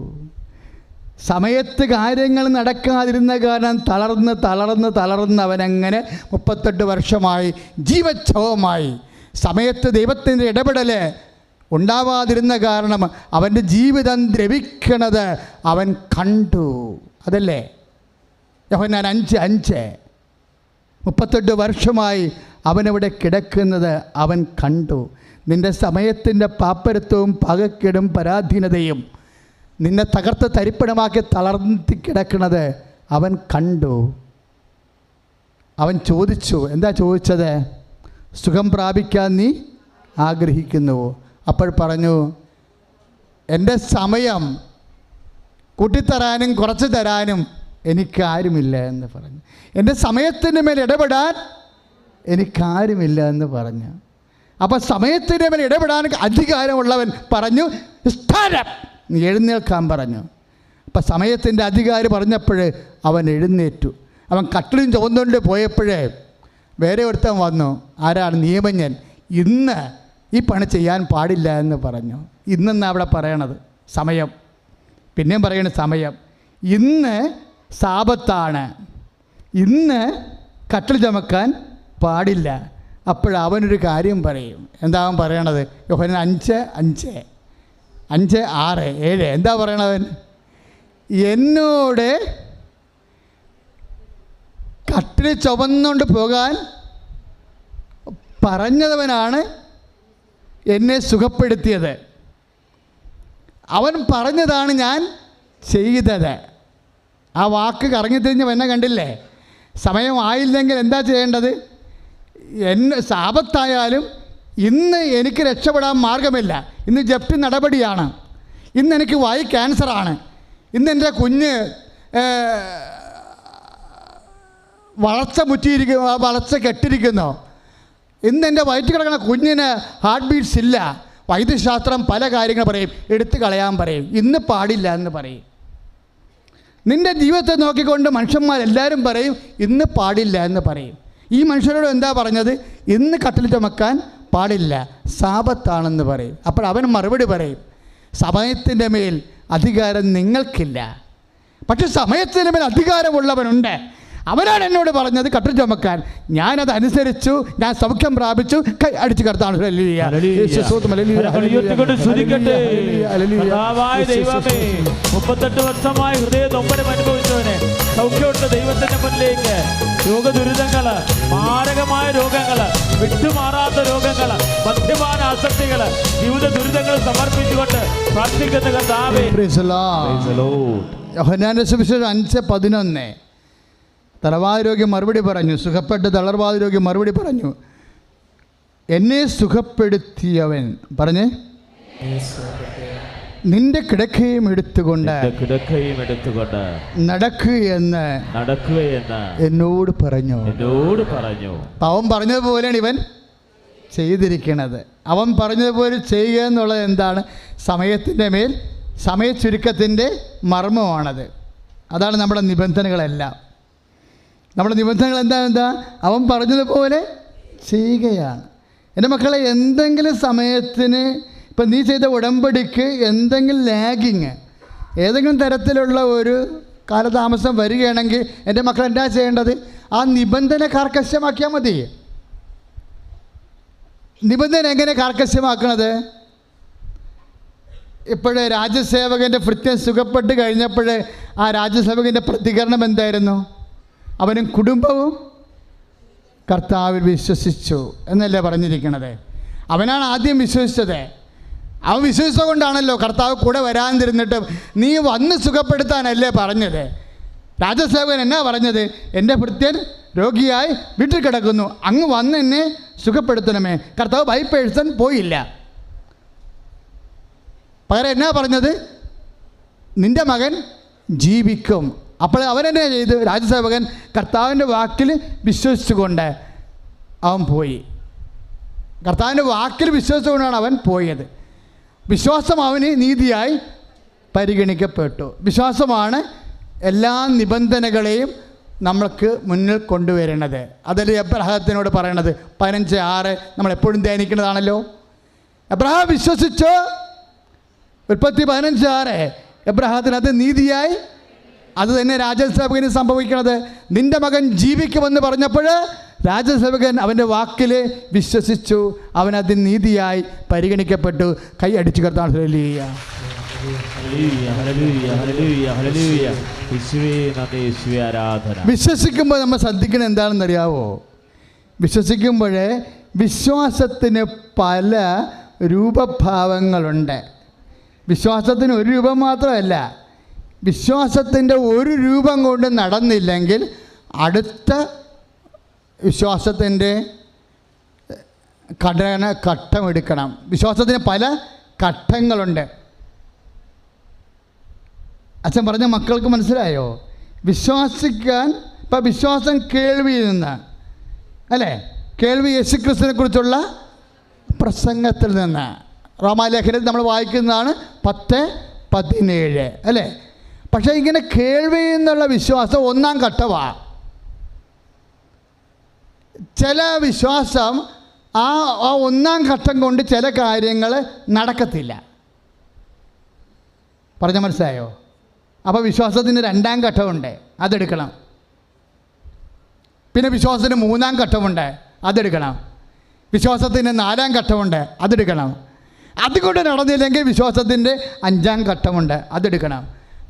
സമയത്ത് കാര്യങ്ങൾ നടക്കാതിരുന്ന കാരണം തളർന്ന് അവനങ്ങനെ 38 വർഷമായി ജീവച്ഛവമായി. സമയത്ത് ദൈവത്തിൻ്റെ ഇടപെടൽ ഉണ്ടാവാതിരുന്ന കാരണം അവൻ്റെ ജീവിതം ദ്രവിക്കണത് അവൻ കണ്ടു. അതല്ലേ യോഹന്നാൻ 5:5. 38 വർഷമായി അവനവിടെ കിടക്കുന്നത് അവൻ കണ്ടു. നിൻ്റെ സമയത്തിൻ്റെ പാപ്പരത്വവും പകക്കേടും പരാധീനതയും നിന്നെ തകർത്ത് തരിപ്പണമാക്കി തളർത്തി കിടക്കുന്നത് അവൻ കണ്ടു. അവൻ ചോദിച്ചു. എന്താ ചോദിച്ചത്? സുഖം പ്രാപിക്കാൻ നീ ആഗ്രഹിക്കുന്നുവോ? അപ്പോൾ പറഞ്ഞു, എൻ്റെ സമയം കൂട്ടിത്തരാനും കുറച്ച് തരാനും എനിക്കാരുമില്ല എന്ന് പറഞ്ഞു. എൻ്റെ സമയത്തിൻ്റെ മേൽ ഇടപെടാൻ എനിക്കാരുമില്ല എന്ന് പറഞ്ഞു. അപ്പോൾ സമയത്തിൻ്റെ മേൽ ഇടപെടാൻ അധികാരമുള്ളവൻ പറഞ്ഞു, സ്റ്റാൻഡ്, നീ എഴുന്നേൽക്കാൻ പറഞ്ഞു. അപ്പം സമയത്തിൻ്റെ അധികാരി പറഞ്ഞപ്പോൾ അവൻ എഴുന്നേറ്റു. അവൻ കട്ടിലും ചുവന്നുകൊണ്ട് പോയപ്പോഴേ വേറെ ഒരുത്തൻ വന്നു. ആരാണ്? നിയമജ്ഞൻ. ഇന്ന് ഈ പണി ചെയ്യാൻ പാടില്ല എന്ന് പറഞ്ഞു. ഇന്നെന്നാണ് അവിടെ പറയണത് സമയം. പിന്നെയും പറയണ സമയം. ഇന്ന് സാബത്താണ്, ഇന്ന് കട്ടിൽ ചുമക്കാൻ പാടില്ല. അപ്പോഴവനൊരു കാര്യം പറയും. എന്താ അവൻ പറയണത്? യോഹന്നാൻ 5:5, 5, 6, 7 എന്താ പറയണവൻ? എന്നോട് കട്ടിൽ ചുമന്നുകൊണ്ട് പോകാൻ പറഞ്ഞവനാണ് എന്നെ സുഖപ്പെടുത്തിയത്. അവൻ പറഞ്ഞതാണ് ഞാൻ ചെയ്തത്. ആ വാക്ക് കറങ്ങി തിരിഞ്ഞ് എന്നെ കണ്ടില്ലേ? സമയമായില്ലെങ്കിൽ എന്താ ചെയ്യേണ്ടത്? സാപത്തായാലും ഇന്ന് എനിക്ക് രക്ഷപ്പെടാൻ മാർഗമില്ല. ഇന്ന് ജപ്തി നടപടിയാണ്. ഇന്ന് എനിക്ക് വായി ക്യാൻസറാണ്. ഇന്ന് എൻ്റെ കുഞ്ഞ് വളർച്ച കെട്ടിരിക്കുന്നു. ഇന്ന് എൻ്റെ വയറ്റിൽ കിടക്കുന്ന കുഞ്ഞിന് ഹാർട്ട് ബീറ്റ്സ് ഇല്ല. വൈദ്യശാസ്ത്രം പല കാര്യങ്ങൾ പറയും, എടുത്തു കളയാൻ പറയും, ഇന്ന് പാടില്ല എന്ന് പറയും. നിൻ്റെ ജീവിതത്തെ നോക്കിക്കൊണ്ട് മനുഷ്യന്മാരെല്ലാവരും പറയും ഇന്ന് പാടില്ല എന്ന് പറയും. ഈ മനുഷ്യരോട് എന്താ പറഞ്ഞത്? ഇന്ന് കട്ടിൽ ചുമക്കാൻ പാടില്ല, സാപത്താണെന്ന് പറയും. അപ്പോൾ അവൻ മറുപടി പറയും, സമയത്തിൻ്റെ മേൽ അധികാരം നിങ്ങൾക്കില്ല, പക്ഷെ സമയത്തിൻ്റെ മേൽ അധികാരമുള്ളവനുണ്ട്. അവരാണ് എന്നോട് പറഞ്ഞത് കട്ടിൽ ചുമക്കാൻ. ഞാനത് അനുസരിച്ചു, ഞാൻ സൗഖ്യം പ്രാപിച്ചു. കൈ അടിച്ചു കർത്താണ്. 38 വർഷമായി ഹൃദയ നൊമ്പരം അനുഭവിച്ചവനെ സൗഖ്യമുള്ള ദൈവത്തിന്റെ മുന്നിലേക്ക് രോഗദുരിതങ്ങള്, മാരകമായ രോഗങ്ങള്, വിട്ടുമാറാത്ത രോഗങ്ങള്, മദ്യപാന ആസക്തികള്, ജീവിത ദുരിതങ്ങൾ സമർപ്പിച്ചുകൊണ്ട് പ്രാർത്ഥിക്കുന്ന കർത്താവേ. യോഹന്നാന്റെ സുവിശേഷം 5:11. തളർവാദ രോഗി മറുപടി പറഞ്ഞു, സുഖപ്പെട്ട് തളർവാദ രോഗി മറുപടി പറഞ്ഞു, എന്നെ സുഖപ്പെടുത്തിയവൻ പറഞ്ഞേ, നിന്റെ കിടക്കയും എടുത്തുകൊണ്ട് നടക്കുകയെന്ന് എന്നോട് പറഞ്ഞു. അവൻ പറഞ്ഞതുപോലെയാണ് ഇവൻ ചെയ്തിരിക്കുന്നത്. അവൻ പറഞ്ഞതുപോലെ ചെയ്യുക എന്നുള്ളത് എന്താണ്? സമയത്തിൻ്റെ മേൽ സമയ ചുരുക്കത്തിൻ്റെ മർമ്മമാണത്. അതാണ് നമ്മുടെ നിബന്ധനകളെല്ലാം. നമ്മുടെ നിബന്ധനകൾ എന്താ? അവൻ പറഞ്ഞതുപോലെ ചെയ്യുകയാണ്. എൻ്റെ മക്കളെ, എന്തെങ്കിലും സമയത്തിന് ഇപ്പം നീ ചെയ്ത ഉടമ്പടിക്ക് എന്തെങ്കിലും ലാഗിങ്, ഏതെങ്കിലും തരത്തിലുള്ള ഒരു കാലതാമസം വരികയാണെങ്കിൽ എൻ്റെ മക്കൾ എന്താ ചെയ്യേണ്ടത്? ആ നിബന്ധന കാർക്കശ്യമാക്കിയാൽ മതി. നിബന്ധന എങ്ങനെ കാർക്കശ്യമാക്കണത്? ഇപ്പോഴേ രാജസേവകൻ്റെ ഭൃത്യൻ സുഖപ്പെട്ട് കഴിഞ്ഞപ്പോൾ ആ രാജസേവകൻ്റെ പ്രതികരണം എന്തായിരുന്നു? അവനും കുടുംബവും കർത്താവിൽ വിശ്വസിച്ചു എന്നല്ലേ പറഞ്ഞിരിക്കണത്. അവനാണ് ആദ്യം വിശ്വസിച്ചത്. അവൻ വിശ്വസിച്ചുകൊണ്ടാണല്ലോ കർത്താവ് കൂടെ വരാതിരുന്നിട്ട് നീ വന്ന് സുഖപ്പെടുത്താനല്ലേ പറഞ്ഞത്. രാജസേവകൻ എന്നാ പറഞ്ഞത്? എൻ്റെ ഭൃത്യൻ രോഗിയായി വീട്ടിൽ കിടക്കുന്നു, അങ്ങ് വന്ന് എന്നെ സുഖപ്പെടുത്തണമേ. കർത്താവ് ബൈ പേഴ്സൺ പോയില്ല. പകരം എന്നാ പറഞ്ഞത്? നിൻ്റെ മകൻ ജീവിക്കും. അപ്പോൾ അവനെന്നെ ചെയ്തു? രാജസേവകൻ കർത്താവിൻ്റെ വാക്കിൽ വിശ്വസിച്ചുകൊണ്ട് അവൻ പോയി. കർത്താവിൻ്റെ വാക്കിൽ വിശ്വസിച്ചുകൊണ്ടാണ് അവൻ പോയത്. വിശ്വാസം അവന് നീതിയായി പരിഗണിക്കപ്പെട്ടു. വിശ്വാസമാണ് എല്ലാ നിബന്ധനകളെയും നമ്മൾക്ക് മുന്നിൽ കൊണ്ടുവരുന്നത്. അതല്ലേ എബ്രഹാത്തിനോട് പറയണത്. 15:6 നമ്മളെപ്പോഴും ധ്യാനിക്കുന്നതാണല്ലോ. എബ്രഹാം വിശ്വസിച്ചു. ഉൽപ്പത്തി 15:6 എബ്രഹാത്തിന് അത് നീതിയായി. അത് തന്നെ രാജസേവകന് സംഭവിക്കണത്. നിൻ്റെ മകൻ ജീവിക്കുമെന്ന് പറഞ്ഞപ്പോൾ രാജസേവകൻ അവൻ്റെ വാക്കിൽ വിശ്വസിച്ചു. അവനത് നീതിയായി പരിഗണിക്കപ്പെട്ടു. കൈ അടിച്ചു കർത്താൻ. വിശ്വസിക്കുമ്പോൾ നമ്മൾ ശ്രദ്ധിക്കുന്നത് എന്താണെന്നറിയാവോ? വിശ്വസിക്കുമ്പോൾ വിശ്വാസത്തിന് പല രൂപഭാവങ്ങളുണ്ട്. വിശ്വാസത്തിന് ഒരു രൂപം മാത്രമല്ല. വിശ്വാസത്തിൻ്റെ ഒരു രൂപം കൊണ്ട് നടന്നില്ലെങ്കിൽ അടുത്ത വിശ്വാസത്തിൻ്റെ ഘട്ടമെടുക്കണം. വിശ്വാസത്തിന് പല ഘട്ടങ്ങളുണ്ട്. അച്ഛൻ പറഞ്ഞ മക്കൾക്ക് മനസ്സിലായോ? വിശ്വസിക്കാൻ ഇപ്പം വിശ്വാസം കേൾവിയിൽ നിന്ന് അല്ലേ? കേൾവി യേശുക്രിസ്തുവിനെ കുറിച്ചുള്ള പ്രസംഗത്തിൽ നിന്ന്. റോമാലേഖനത്തിൽ നമ്മൾ വായിക്കുന്നതാണ് 10:17 അല്ലേ? പക്ഷേ ഇങ്ങനെ കേൾവിയിൽ നിന്നുള്ള വിശ്വാസം ഒന്നാം ഘട്ടമാണ്. ചില വിശ്വാസം ആ ഒന്നാം ഘട്ടം കൊണ്ട് ചില കാര്യങ്ങൾ നടക്കത്തില്ല. പറഞ്ഞ മനസ്സിലായോ? അപ്പോൾ വിശ്വാസത്തിന് രണ്ടാം ഘട്ടമുണ്ട്, അതെടുക്കണം. പിന്നെ വിശ്വാസത്തിന് മൂന്നാം ഘട്ടമുണ്ട്, അതെടുക്കണം. വിശ്വാസത്തിന് നാലാം ഘട്ടമുണ്ട്, അതെടുക്കണം. അതുകൊണ്ട് നടന്നില്ലെങ്കിൽ വിശ്വാസത്തിൻ്റെ 5-ാം ഘട്ടമുണ്ട്, അതെടുക്കണം.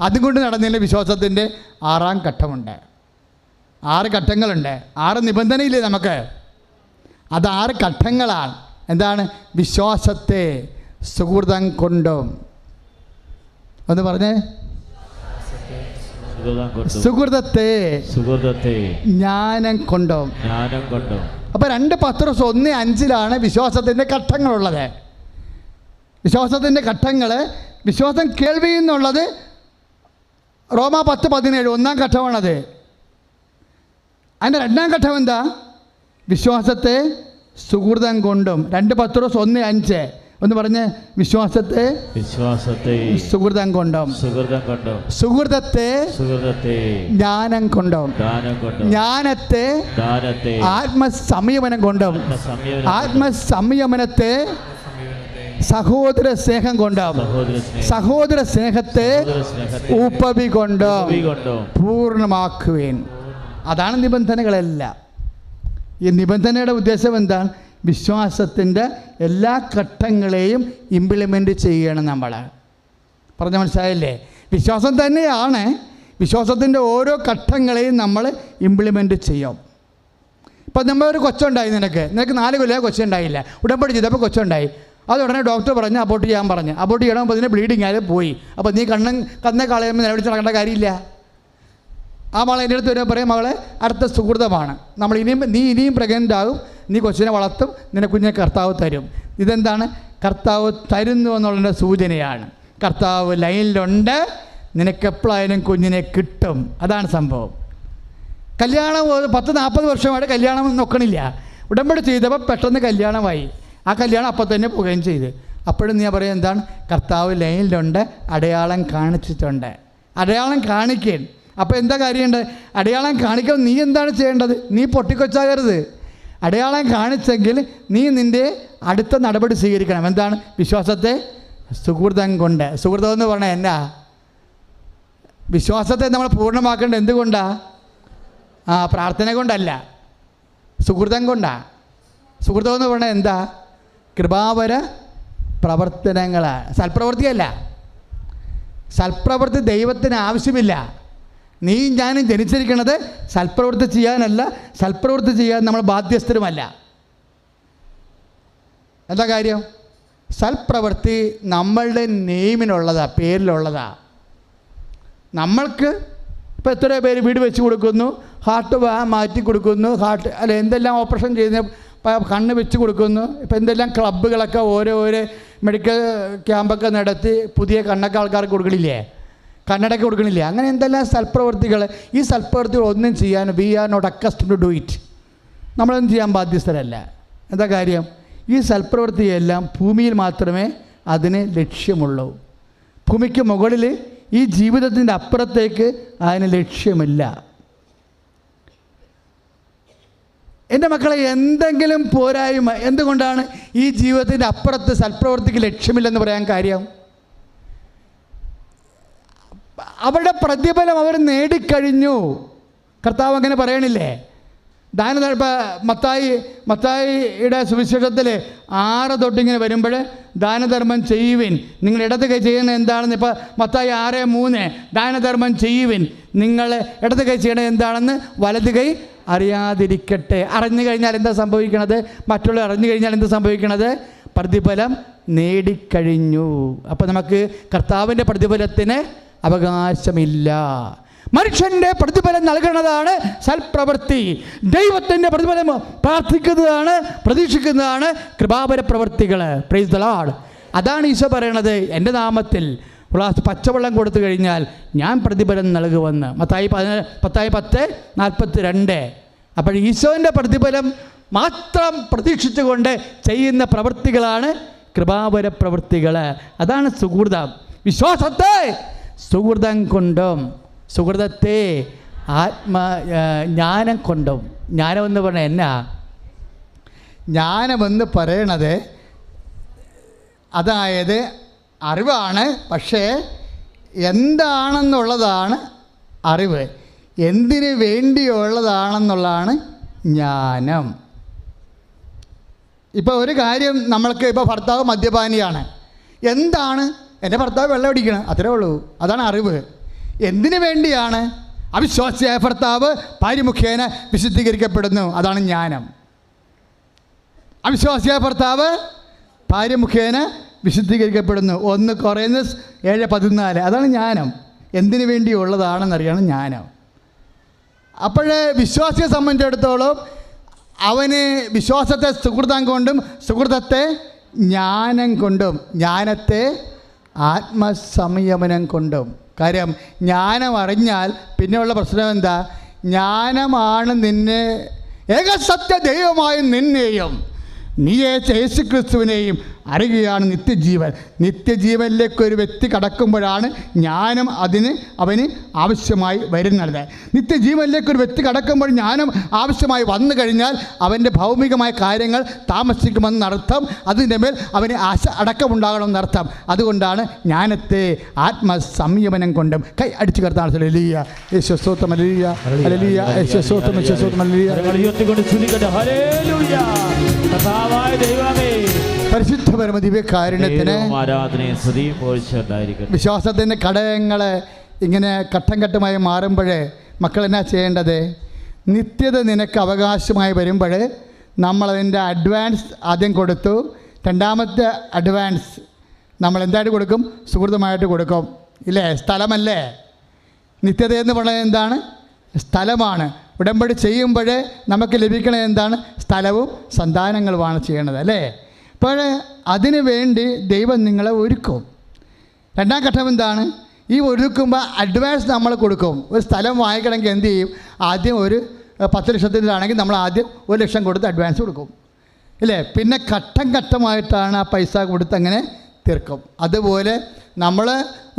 അതുകൊണ്ട് നടന്നില്ലെങ്കിൽ വിശ്വാസത്തിൻ്റെ 6-ാം ഘട്ടമുണ്ട്. 6 ഘട്ടങ്ങളുണ്ട്. 6 നിബന്ധനയില്ലേ നമുക്ക്? അത് 6 ഘട്ടങ്ങളാണ്. എന്താണ്? വിശ്വാസത്തെ സുഹൃതം കൊണ്ടും. ഒന്ന് പറഞ്ഞേ. സുഹൃതത്തെ ജ്ഞാനം കൊണ്ടും. അപ്പോൾ 2 പത്രോസ് 1:5 വിശ്വാസത്തിൻ്റെ ഘട്ടങ്ങളുള്ളത്. വിശ്വാസത്തിൻ്റെ ഘട്ടങ്ങൾ. വിശ്വാസം കേൾവി എന്നുള്ളത് റോമ 10:17 ഒന്നാം ഘട്ടമാണത്. അതിൻ്റെ 2-ാം ഘട്ടം എന്താ? വിശ്വാസത്തെ സുഹൃതം കൊണ്ടും. 2 പത്രോസ് 1:5 ഒന്ന് പറഞ്ഞ്. വിശ്വാസത്തെ സുഹൃതം കൊണ്ടും. സുഹൃതത്തെ ജ്ഞാനം കൊണ്ടും. ജ്ഞാനത്തെ ആത്മസംയമനം കൊണ്ടും. ആത്മസംയമനത്തെ സഹോദര സ്നേഹം കൊണ്ടും. സഹോദര സ്നേഹത്തെ ഉപവി കൊണ്ടും പൂർണ്ണമാക്കുവേൻ. അതാണ് നിബന്ധനകളെല്ലാം. ഈ നിബന്ധനയുടെ ഉദ്ദേശം എന്താണ്? വിശ്വാസത്തിൻ്റെ എല്ലാ ഘട്ടങ്ങളെയും ഇംപ്ലിമെൻ്റ് ചെയ്യണം നമ്മൾ. പറഞ്ഞ മനസ്സിലായില്ലേ? വിശ്വാസം തന്നെയാണ്. വിശ്വാസത്തിൻ്റെ ഓരോ ഘട്ടങ്ങളെയും നമ്മൾ ഇംപ്ലിമെൻ്റ് ചെയ്യും. ഇപ്പം നമ്മളൊരു കൊച്ചുണ്ടായി, നിനക്ക് 4 കൊല്ലം കൊച്ചുണ്ടായില്ല, ഉടമ്പടി ചെയ്തപ്പോൾ കൊച്ചുണ്ടായി. അത് ഉടനെ ഡോക്ടർ പറഞ്ഞ് അബോർട്ട് ചെയ്യാൻ പറഞ്ഞ്. അബോർട്ട് ചെയ്യണമെങ്കിൽ അതിന് ബ്ലീഡിങ് ആയത് പോയി. അപ്പോൾ നീ കണ്ണെ കളയുമ്പോൾ നിലവിളിച്ച് നടക്കേണ്ട കാര്യമില്ല. ആ മകളെ എൻ്റെ അടുത്ത് വരുമ്പോൾ പറയും, മകളെ അടുത്ത സുഹൃതമാണ്, നമ്മൾ നീ ഇനിയും പ്രഗ്നൻ്റ് ആകും, നീ കൊച്ചിനെ വളർത്തും, നിന്നെ കുഞ്ഞിനെ കർത്താവ് തരും. ഇതെന്താണ്? കർത്താവ് തരുന്നു എന്നുള്ളതിൻ്റെ സൂചനയാണ്. കർത്താവ് ലൈനിലുണ്ട്, നിനക്കെപ്പോഴായാലും കുഞ്ഞിനെ കിട്ടും. അതാണ് സംഭവം. കല്യാണം 10-40 വർഷമായിട്ട് കല്യാണം നോക്കണില്ല. ഉടമ്പടി ചെയ്തപ്പോൾ പെട്ടെന്ന് കല്യാണമായി. ആ കല്യാണം അപ്പം തന്നെ പോവുകയും ചെയ്ത്. അപ്പോഴും നീ പറയും എന്താണ്? കർത്താവ് ലൈനിലുണ്ട്, അടയാളം കാണിച്ചിട്ടുണ്ട്. അടയാളം കാണിക്കാൻ. അപ്പോൾ എന്താ കാര്യമുണ്ട്? അടയാളം കാണിക്കാൻ നീ എന്താണ് ചെയ്യേണ്ടത്? നീ പൊട്ടിക്കൊച്ചാകരുത്. അടയാളം കാണിച്ചെങ്കിൽ നീ നിൻ്റെ അടുത്ത നടപടി സ്വീകരിക്കണം. എന്താണ്? വിശ്വാസത്തെ സുഹൃതം കൊണ്ട്. സുഹൃതം എന്ന് പറഞ്ഞാൽ എന്നാ? വിശ്വാസത്തെ നമ്മൾ പൂർണ്ണമാക്കേണ്ടത് എന്തുകൊണ്ടാണ്? പ്രാർത്ഥന കൊണ്ടല്ല, സുഹൃതം കൊണ്ടാണ്. സുഹൃതം എന്ന് പറഞ്ഞാൽ എന്താ? കൃപാവര പ്രവർത്തനങ്ങളാണ്, സൽപ്രവൃത്തിയല്ല. സൽപ്രവൃത്തി ദൈവത്തിന് ആവശ്യമില്ല. നീ ഞാനും ജനിച്ചിരിക്കുന്നത് സൽപ്രവൃത്തി ചെയ്യാനല്ല, സൽപ്രവൃത്തി ചെയ്യാൻ നമ്മൾ ബാധ്യസ്ഥരുമല്ല. എന്താ കാര്യം? സൽപ്രവൃത്തി നമ്മളുടെ നെയിമിനുള്ളതാ, പേരിലുള്ളതാ. നമ്മൾക്ക് ഇപ്പോൾ എത്ര പേര് വീട് വെച്ച് കൊടുക്കുന്നു, ഹാർട്ട് മാറ്റി കൊടുക്കുന്നു, ഹാർട്ട് അല്ല എന്തെല്ലാം ഓപ്പറേഷൻ ചെയ്യുന്ന കണ്ണ് വെച്ച് കൊടുക്കുന്നു. ഇപ്പോൾ എന്തെല്ലാം ക്ലബ്ബുകളൊക്കെ ഓരോ മെഡിക്കൽ ക്യാമ്പൊക്കെ നടത്തി പുതിയ കണ്ണൊക്കെ ആൾക്കാർക്ക് കൊടുക്കണില്ലേ, കണ്ണടയ്ക്ക് കൊടുക്കണില്ലേ? അങ്ങനെ എന്തെല്ലാം സൽപ്രവൃത്തികൾ. ഈ സൽപ്രവൃത്തികൾ ഒന്നും ചെയ്യാൻ we are not accustom to do it. നമ്മളൊന്നും ചെയ്യാൻ ബാധ്യസ്ഥരല്ല. എന്താ കാര്യം? ഈ സൽപ്രവൃത്തിയെല്ലാം ഭൂമിയിൽ മാത്രമേ അതിന് ലക്ഷ്യമുള്ളൂ. ഭൂമിക്ക് മുകളിൽ ഈ ജീവിതത്തിൻ്റെ അപ്പുറത്തേക്ക് അതിന് ലക്ഷ്യമില്ല. എൻ്റെ മക്കളെ, എന്തെങ്കിലും പോരായ്മ എന്തുകൊണ്ടാണ് ഈ ജീവിതത്തിൻ്റെ അപ്പുറത്ത് സൽപ്രവൃത്തിക്ക് ലക്ഷ്യമില്ലെന്ന് പറയാൻ കാര്യം? അവരുടെ പ്രതിഫലം അവർ നേടിക്കഴിഞ്ഞു. കർത്താവ് അങ്ങനെ പറയണില്ലേ? മത്തായിയുടെ സുവിശേഷത്തിൽ 6 തൊട്ടിങ്ങനെ വരുമ്പോൾ ദാനധർമ്മം ചെയ്യുവിൻ, നിങ്ങൾ ഇടത് കൈ ചെയ്യുന്നത് എന്താണെന്ന്. ഇപ്പോൾ മത്തായി 6:3 ദാനധർമ്മം ചെയ്യുവിൻ, നിങ്ങൾ ഇടത് കൈ ചെയ്യണത് എന്താണെന്ന് വലത് കൈ അറിയാതിരിക്കട്ടെ. അറിഞ്ഞു കഴിഞ്ഞാൽ എന്താ സംഭവിക്കണത്? മറ്റുള്ളവർ അറിഞ്ഞു കഴിഞ്ഞാൽ എന്താ സംഭവിക്കണത്? പ്രതിഫലം നേടിക്കഴിഞ്ഞു. അപ്പോൾ നമുക്ക് കർത്താവിൻ്റെ പ്രതിഫലത്തിന് അവകാശമില്ല. മനുഷ്യൻ്റെ പ്രതിഫലം നൽകുന്നതാണ് സൽപ്രവൃത്തി. ദൈവത്തിൻ്റെ പ്രതിഫലം പ്രാർത്ഥിക്കുന്നതാണ്, പ്രതീക്ഷിക്കുന്നതാണ് കൃപാപര പ്രവൃത്തികൾ. Praise the Lord. അതാണ് ഈശോ പറയണത്, എൻ്റെ നാമത്തിൽ ഗ്ലാസ് പച്ചവെള്ളം കൊടുത്തു കഴിഞ്ഞാൽ ഞാൻ പ്രതിഫലം നൽകുമെന്ന്. മത്തായി 10:42. അപ്പോൾ ഈശോൻ്റെ പ്രതിഫലം മാത്രം പ്രതീക്ഷിച്ചുകൊണ്ട് ചെയ്യുന്ന പ്രവൃത്തികളാണ് കൃപാപര പ്രവൃത്തികൾ. അതാണ് സുഹൃതം. വിശ്വാസത്തെ സുഹൃതം കൊണ്ടും സുഹൃതത്തെ ജ്ഞാനം കൊണ്ടും. ജ്ഞാനമെന്ന് പറഞ്ഞാൽ എന്നാ? ജ്ഞാനമെന്ന് പറയണത് അതായത് അറിവാണ്, പക്ഷേ എന്താണെന്നുള്ളതാണ് അറിവ്, എന്തിനു വേണ്ടിയുള്ളതാണെന്നുള്ളതാണ് ജ്ഞാനം. ഇപ്പോൾ ഒരു കാര്യം നമ്മൾക്ക്, ഇപ്പോൾ ഭർത്താവ് മദ്യപാനിയാണ്, എന്താണ്? എൻ്റെ ഭർത്താവ് വെള്ളം അടിക്കണം, അത്രേ ഉള്ളൂ. അതാണ് അറിവ്. എന്തിനു വേണ്ടിയാണ്? അവിശ്വാസിയായ ഭർത്താവ് ഭാര്യ മുഖേന വിശുദ്ധീകരിക്കപ്പെടുന്നു, അതാണ് ജ്ഞാനം. അവിശ്വാസിയായ ഭർത്താവ് ഭാര്യ മുഖേന വിശുദ്ധീകരിക്കപ്പെടുന്നു. 1 Corinthians 7:14, അതാണ് ജ്ഞാനം. എന്തിനു വേണ്ടിയുള്ളതാണെന്നറിയണം ജ്ഞാനം. അപ്പോൾ വിശ്വാസിയെ സംബന്ധിച്ചിടത്തോളം അവന് വിശ്വാസത്തെ സുഹൃതം കൊണ്ടും സുഹൃതത്തെ ജ്ഞാനം കൊണ്ടും ജ്ഞാനത്തെ ആത്മസംയമനം കൊണ്ടും. കാര്യം ജ്ഞാനം അറിഞ്ഞാൽ പിന്നെയുള്ള പ്രശ്നം എന്താ? ജ്ഞാനമാണ് നിന്നെ ഏകസത്യ ദൈവമായ നിന്നെയും നീയെ യേശുക്രിസ്തുവിനെയും അറിയുകയാണ് നിത്യജീവൻ. നിത്യജീവനിലേക്ക് ഒരു വ്യക്തി കടക്കുമ്പോഴാണ് ജ്ഞാനം അവന് ആവശ്യമായി വരുന്നത്. നിത്യജീവനിലേക്ക് ഒരു വ്യക്തി കടക്കുമ്പോൾ ജ്ഞാനം ആവശ്യമായി വന്നു കഴിഞ്ഞാൽ അവൻ്റെ ഭൗമികമായ കാര്യങ്ങൾ താമസിക്കുമെന്നർത്ഥം. അതിൻ്റെ മേൽ അവന് ആശ അടക്കമുണ്ടാകണമെന്നർത്ഥം. അതുകൊണ്ടാണ് ജ്ഞാനത്തെ ആത്മസംയമനം കൊണ്ടും കൈ അടിച്ചു കർത്താൻ. ഹല്ലേലൂയ, യേശുവേ സ്തോത്രം, ഹല്ലേലൂയ, ഹല്ലേലൂയ, യേശുവേ സ്തോത്രം, യേശുവേ സ്തോത്രം, ഹല്ലേലൂയ. പരിശുദ്ധ പരമ ദിവ്യകാരുണ്യത്തിന് വിശ്വാസത്തിൻ്റെ ഘടകങ്ങൾ ഇങ്ങനെ ഘട്ടം ഘട്ടമായി മാറുമ്പോൾ മക്കൾ എന്നാ ചെയ്യേണ്ടത്? നിത്യത നിനക്ക് അവകാശമായി വരുമ്പോൾ നമ്മളതിൻ്റെ അഡ്വാൻസ് ആദ്യം കൊടുത്തു. രണ്ടാമത്തെ അഡ്വാൻസ് നമ്മൾ എന്തായിട്ട് കൊടുക്കും? സുഹൃത്തുമായിട്ട് കൊടുക്കും, ഇല്ലേ? സ്ഥലമല്ലേ? നിത്യതയെന്ന് പറയുന്നത് എന്താണ്? സ്ഥലമാണ്. ഉടമ്പടി ചെയ്യുമ്പോൾ നമുക്ക് ലഭിക്കണത് എന്താണ്? സ്ഥലവും സന്താനങ്ങളുമാണ് ചെയ്യണത്, അല്ലേ? അപ്പോൾ അതിനു വേണ്ടി ദൈവം നിങ്ങളെ ഒരുക്കും. രണ്ടാം ഘട്ടം എന്താണ്? ഈ ഒരുക്കുമ്പോൾ അഡ്വാൻസ് നമ്മൾ കൊടുക്കും. ഒരു സ്ഥലം വാങ്ങിക്കണമെങ്കിൽ എന്ത് ചെയ്യും? ആദ്യം ഒരു 10 ലക്ഷത്തിലാണെങ്കിൽ നമ്മൾ ആദ്യം 1 ലക്ഷം കൊടുത്ത് അഡ്വാൻസ് കൊടുക്കും, ഇല്ലേ? പിന്നെ ഘട്ടം ഘട്ടമായിട്ടാണ് ആ പൈസ കൊടുത്ത് അങ്ങനെ തീർക്കും. അതുപോലെ നമ്മൾ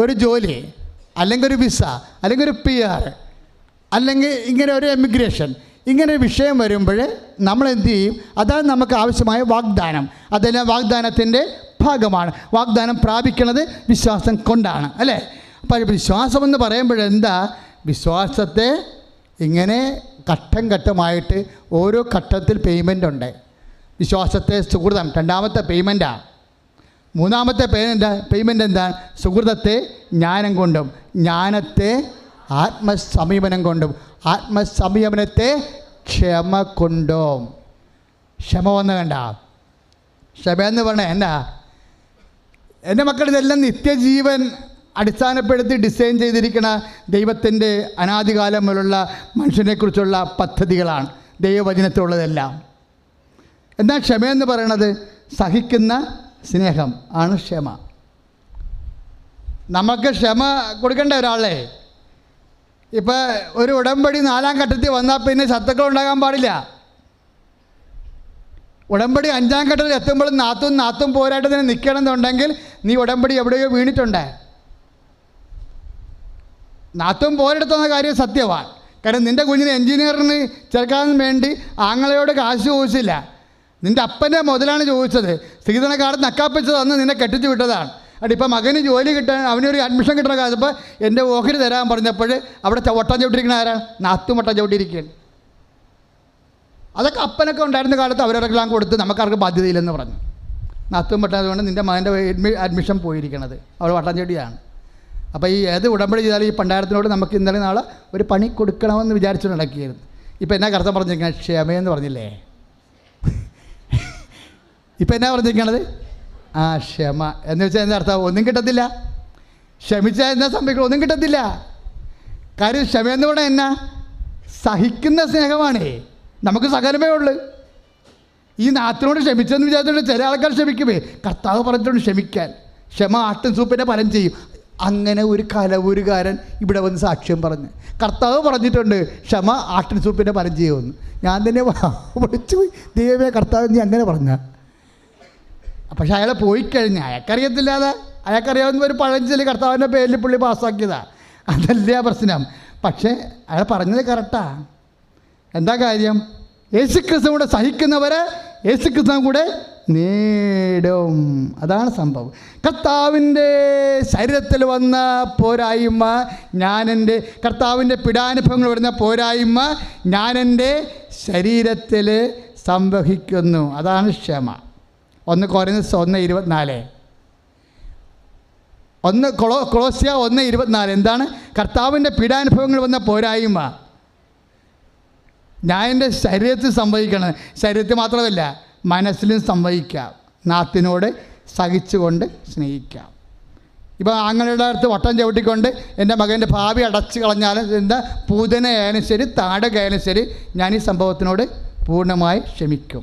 ഒരു ജോലി അല്ലെങ്കിൽ ഒരു വിസ അല്ലെങ്കിൽ ഒരു PR അല്ലെങ്കിൽ ഇങ്ങനെ ഒരു എമിഗ്രേഷൻ, ഇങ്ങനെ ഒരു വിഷയം വരുമ്പോൾ നമ്മൾ എന്ത് ചെയ്യും? അതാണ് നമുക്ക് ആവശ്യമായ വാഗ്ദാനം. അതെല്ലാം വാഗ്ദാനത്തിൻ്റെ ഭാഗമാണ്. വാഗ്ദാനം പ്രാപിക്കുന്നത് വിശ്വാസം കൊണ്ടാണ്, അല്ലേ? അപ്പോൾ വിശ്വാസമെന്ന് പറയുമ്പോഴെന്താ? വിശ്വാസത്തെ ഇങ്ങനെ ഘട്ടം ഘട്ടമായിട്ട് ഓരോ ഘട്ടത്തിൽ പേയ്മെൻ്റ് ഉണ്ട്. വിശ്വാസത്തെ സുഹൃതം രണ്ടാമത്തെ പേയ്മെൻറ്റാണ്. മൂന്നാമത്തെ പേയ്മെൻ്റ് എന്താണ്? സുഹൃതത്തെ ജ്ഞാനം കൊണ്ടും, ജ്ഞാനത്തെ ആത്മസംയമനം കൊണ്ടും, ആത്മസംയമനത്തെ ക്ഷമ കൊണ്ടും. ക്ഷമ വന്ന് കണ്ട ക്ഷമ എന്ന് പറഞ്ഞാൽ എന്നാ? എൻ്റെ മക്കൾ, ഇതെല്ലാം നിത്യജീവൻ അടിസ്ഥാനപ്പെടുത്തി ഡിസൈൻ ചെയ്തിരിക്കുന്ന ദൈവത്തിൻ്റെ അനാദികാലം മുതലുള്ള മനുഷ്യനെക്കുറിച്ചുള്ള പദ്ധതികളാണ് ദൈവവചനത്തിലുള്ളതെല്ലാം. എന്നാൽ ക്ഷമയെന്ന് പറയണത് സഹിക്കുന്ന സ്നേഹം ആണ് ക്ഷമ. നമുക്ക് ക്ഷമ കൊടുക്കേണ്ട ഒരാളെ, ഇപ്പം ഒരു ഉടമ്പടി 4-ാം ഘട്ടത്തിൽ വന്നാൽ പിന്നെ ശത്രുക്കൾ ഉണ്ടാകാൻ പാടില്ല. ഉടമ്പടി 5-ാം ഘട്ടത്തിൽ എത്തുമ്പോൾ നാത്തും പോരായിട്ട് തന്നെ നിൽക്കണമെന്നുണ്ടെങ്കിൽ നീ ഉടമ്പടി എവിടെയോ വീണിട്ടുണ്ട്. നാത്തും പോരെടുത്തുന്ന കാര്യം സത്യമാണ്. കാരണം നിൻ്റെ കുഞ്ഞിന് എൻജിനീയറിന് ചേർക്കാൻ വേണ്ടി ആങ്ങളയോട് കാശ് ചോദിച്ചില്ല, നിൻ്റെ അപ്പൻ്റെ മുതലാണ് ചോദിച്ചത്. ശ്രീധനക്കാട് നക്കാപ്പിച്ച് തന്ന് നിന്നെ കെട്ടിച്ച് വിട്ടതാണ്. ഇപ്പം മകന് ജോലി കിട്ടാൻ, അവനൊരു അഡ്മിഷൻ കിട്ടുന്ന കാലപ്പോൾ എൻ്റെ ഓഹരി തരാൻ പറഞ്ഞപ്പോൾ അവിടെ വട്ടം ചവിട്ടിയിരിക്കുന്ന ആരാണ്? നാത്തും വട്ടം ചവിട്ടിയിരിക്കുകയാണ്. അതൊക്കെ അപ്പനൊക്കെ ഉണ്ടായിരുന്ന കാലത്ത് അവരവർക്കെല്ലാം കൊടുത്ത് നമുക്കാർക്ക് ബാധ്യതയില്ലെന്ന് പറഞ്ഞു. നാത്തും വട്ടം, അതുകൊണ്ട് നിൻ്റെ മകൻ്റെ അഡ്മിഷൻ പോയിരിക്കണത് അവൾ വട്ടം ചവിട്ടിയാണ്. അപ്പോൾ ഈ ഏത് ഉടമ്പടി ചെയ്താലും ഈ പണ്ടാരത്തിനോട് നമുക്ക് ഇന്നലെ നാളെ ഒരു പണി കൊടുക്കണമെന്ന് വിചാരിച്ചു നടക്കുകയായിരുന്നു. ഇപ്പം എന്നാ കറുത്ത പറഞ്ഞിരിക്കുന്നത്? ക്ഷമയെന്ന് പറഞ്ഞില്ലേ? ഇപ്പം എന്നാ പറഞ്ഞിരിക്കണത്? ക്ഷമ എന്ന് വെച്ചാൽ എന്താ അർത്ഥം? ഒന്നും കിട്ടത്തില്ല. ക്ഷമിച്ചാൽ എന്താ സംഭവിക്കണം? ഒന്നും കിട്ടത്തില്ല. കാര്യം ക്ഷമയെന്ന് പറഞ്ഞാൽ എന്നാ? സഹിക്കുന്ന സ്നേഹമാണേ. നമുക്ക് സകലമേ ഉള്ളു. ഈ നാത്തിനോട് ക്ഷമിച്ചെന്ന് വിചാരിച്ചിട്ട് ചില ആൾക്കാർ ക്ഷമിക്കുമേ. കർത്താവ് പറഞ്ഞിട്ടുണ്ട് ക്ഷമിക്കാൻ. ക്ഷമ ആട്ടും സൂപ്പിൻ്റെ ഫലം ചെയ്യും. അങ്ങനെ ഒരു കലവൂരുകാരൻ ഇവിടെ വന്ന് സാക്ഷ്യം പറഞ്ഞ്, കർത്താവ് പറഞ്ഞിട്ടുണ്ട് ക്ഷമ ആട്ടിൻ സൂപ്പിൻ്റെ ഫലം ചെയ്യുമെന്ന്. ഞാൻ തന്നെ വിളിച്ചു പോയി, ദൈവമേ കർത്താവ് നീ അങ്ങനെ പറഞ്ഞ. പക്ഷെ അയാൾ പോയി കഴിഞ്ഞാൽ അയാൾക്കറിയത്തില്ലാതെ, അയാൾക്കറിയാവുന്ന ഒരു പഴഞ്ചൊല്ലി കർത്താവിൻ്റെ പേരിൽ പുള്ളി പാസ്സാക്കിയതാണ്. അതല്ല പ്രശ്നം. പക്ഷേ അയാൾ പറഞ്ഞത് കറക്റ്റാണ്. എന്താ കാര്യം? യേശുക്രിസ്തു കൂടെ സഹിക്കുന്നവരെ യേശുക്രിസ്തു കൂടെ നേടും. അതാണ് സംഭവം. കർത്താവിൻ്റെ ശരീരത്തിൽ വന്ന പോരായ്മ ഞാനെൻ്റെ, കർത്താവിൻ്റെ പീഡാനുഭവങ്ങൾ വരുന്ന പോരായ്മ ഞാനെൻ്റെ ശരീരത്തിൽ സംവഹിക്കുന്നു. അതാണ് ക്ഷമ. 1 കൊരിന്ത്യർ 1:24, കൊളോസ്യ 1:24 എന്താണ്? കർത്താവിൻ്റെ പീഡാനുഭവങ്ങൾ വന്ന പോരായ്മ ഞാൻ എൻ്റെ ശരീരത്തിൽ സംവഹിക്കണം. ശരീരത്തിൽ മാത്രമല്ല, മനസ്സിലും സംവഹിക്കാം. നാത്തിനോട് സഹിച്ചുകൊണ്ട് സ്നേഹിക്കാം. ഇപ്പോൾ ആങ്ങളുടെ അടുത്ത് വട്ടം ചവിട്ടിക്കൊണ്ട് എൻ്റെ മകൻ്റെ ഭാവി അടച്ചു കളഞ്ഞാലും എന്താ, പൂതനയായാലും ശരി താടകയായാലും ശരി, ഞാൻ ഈ സംഭവത്തിനോട് പൂർണ്ണമായി ക്ഷമിക്കും.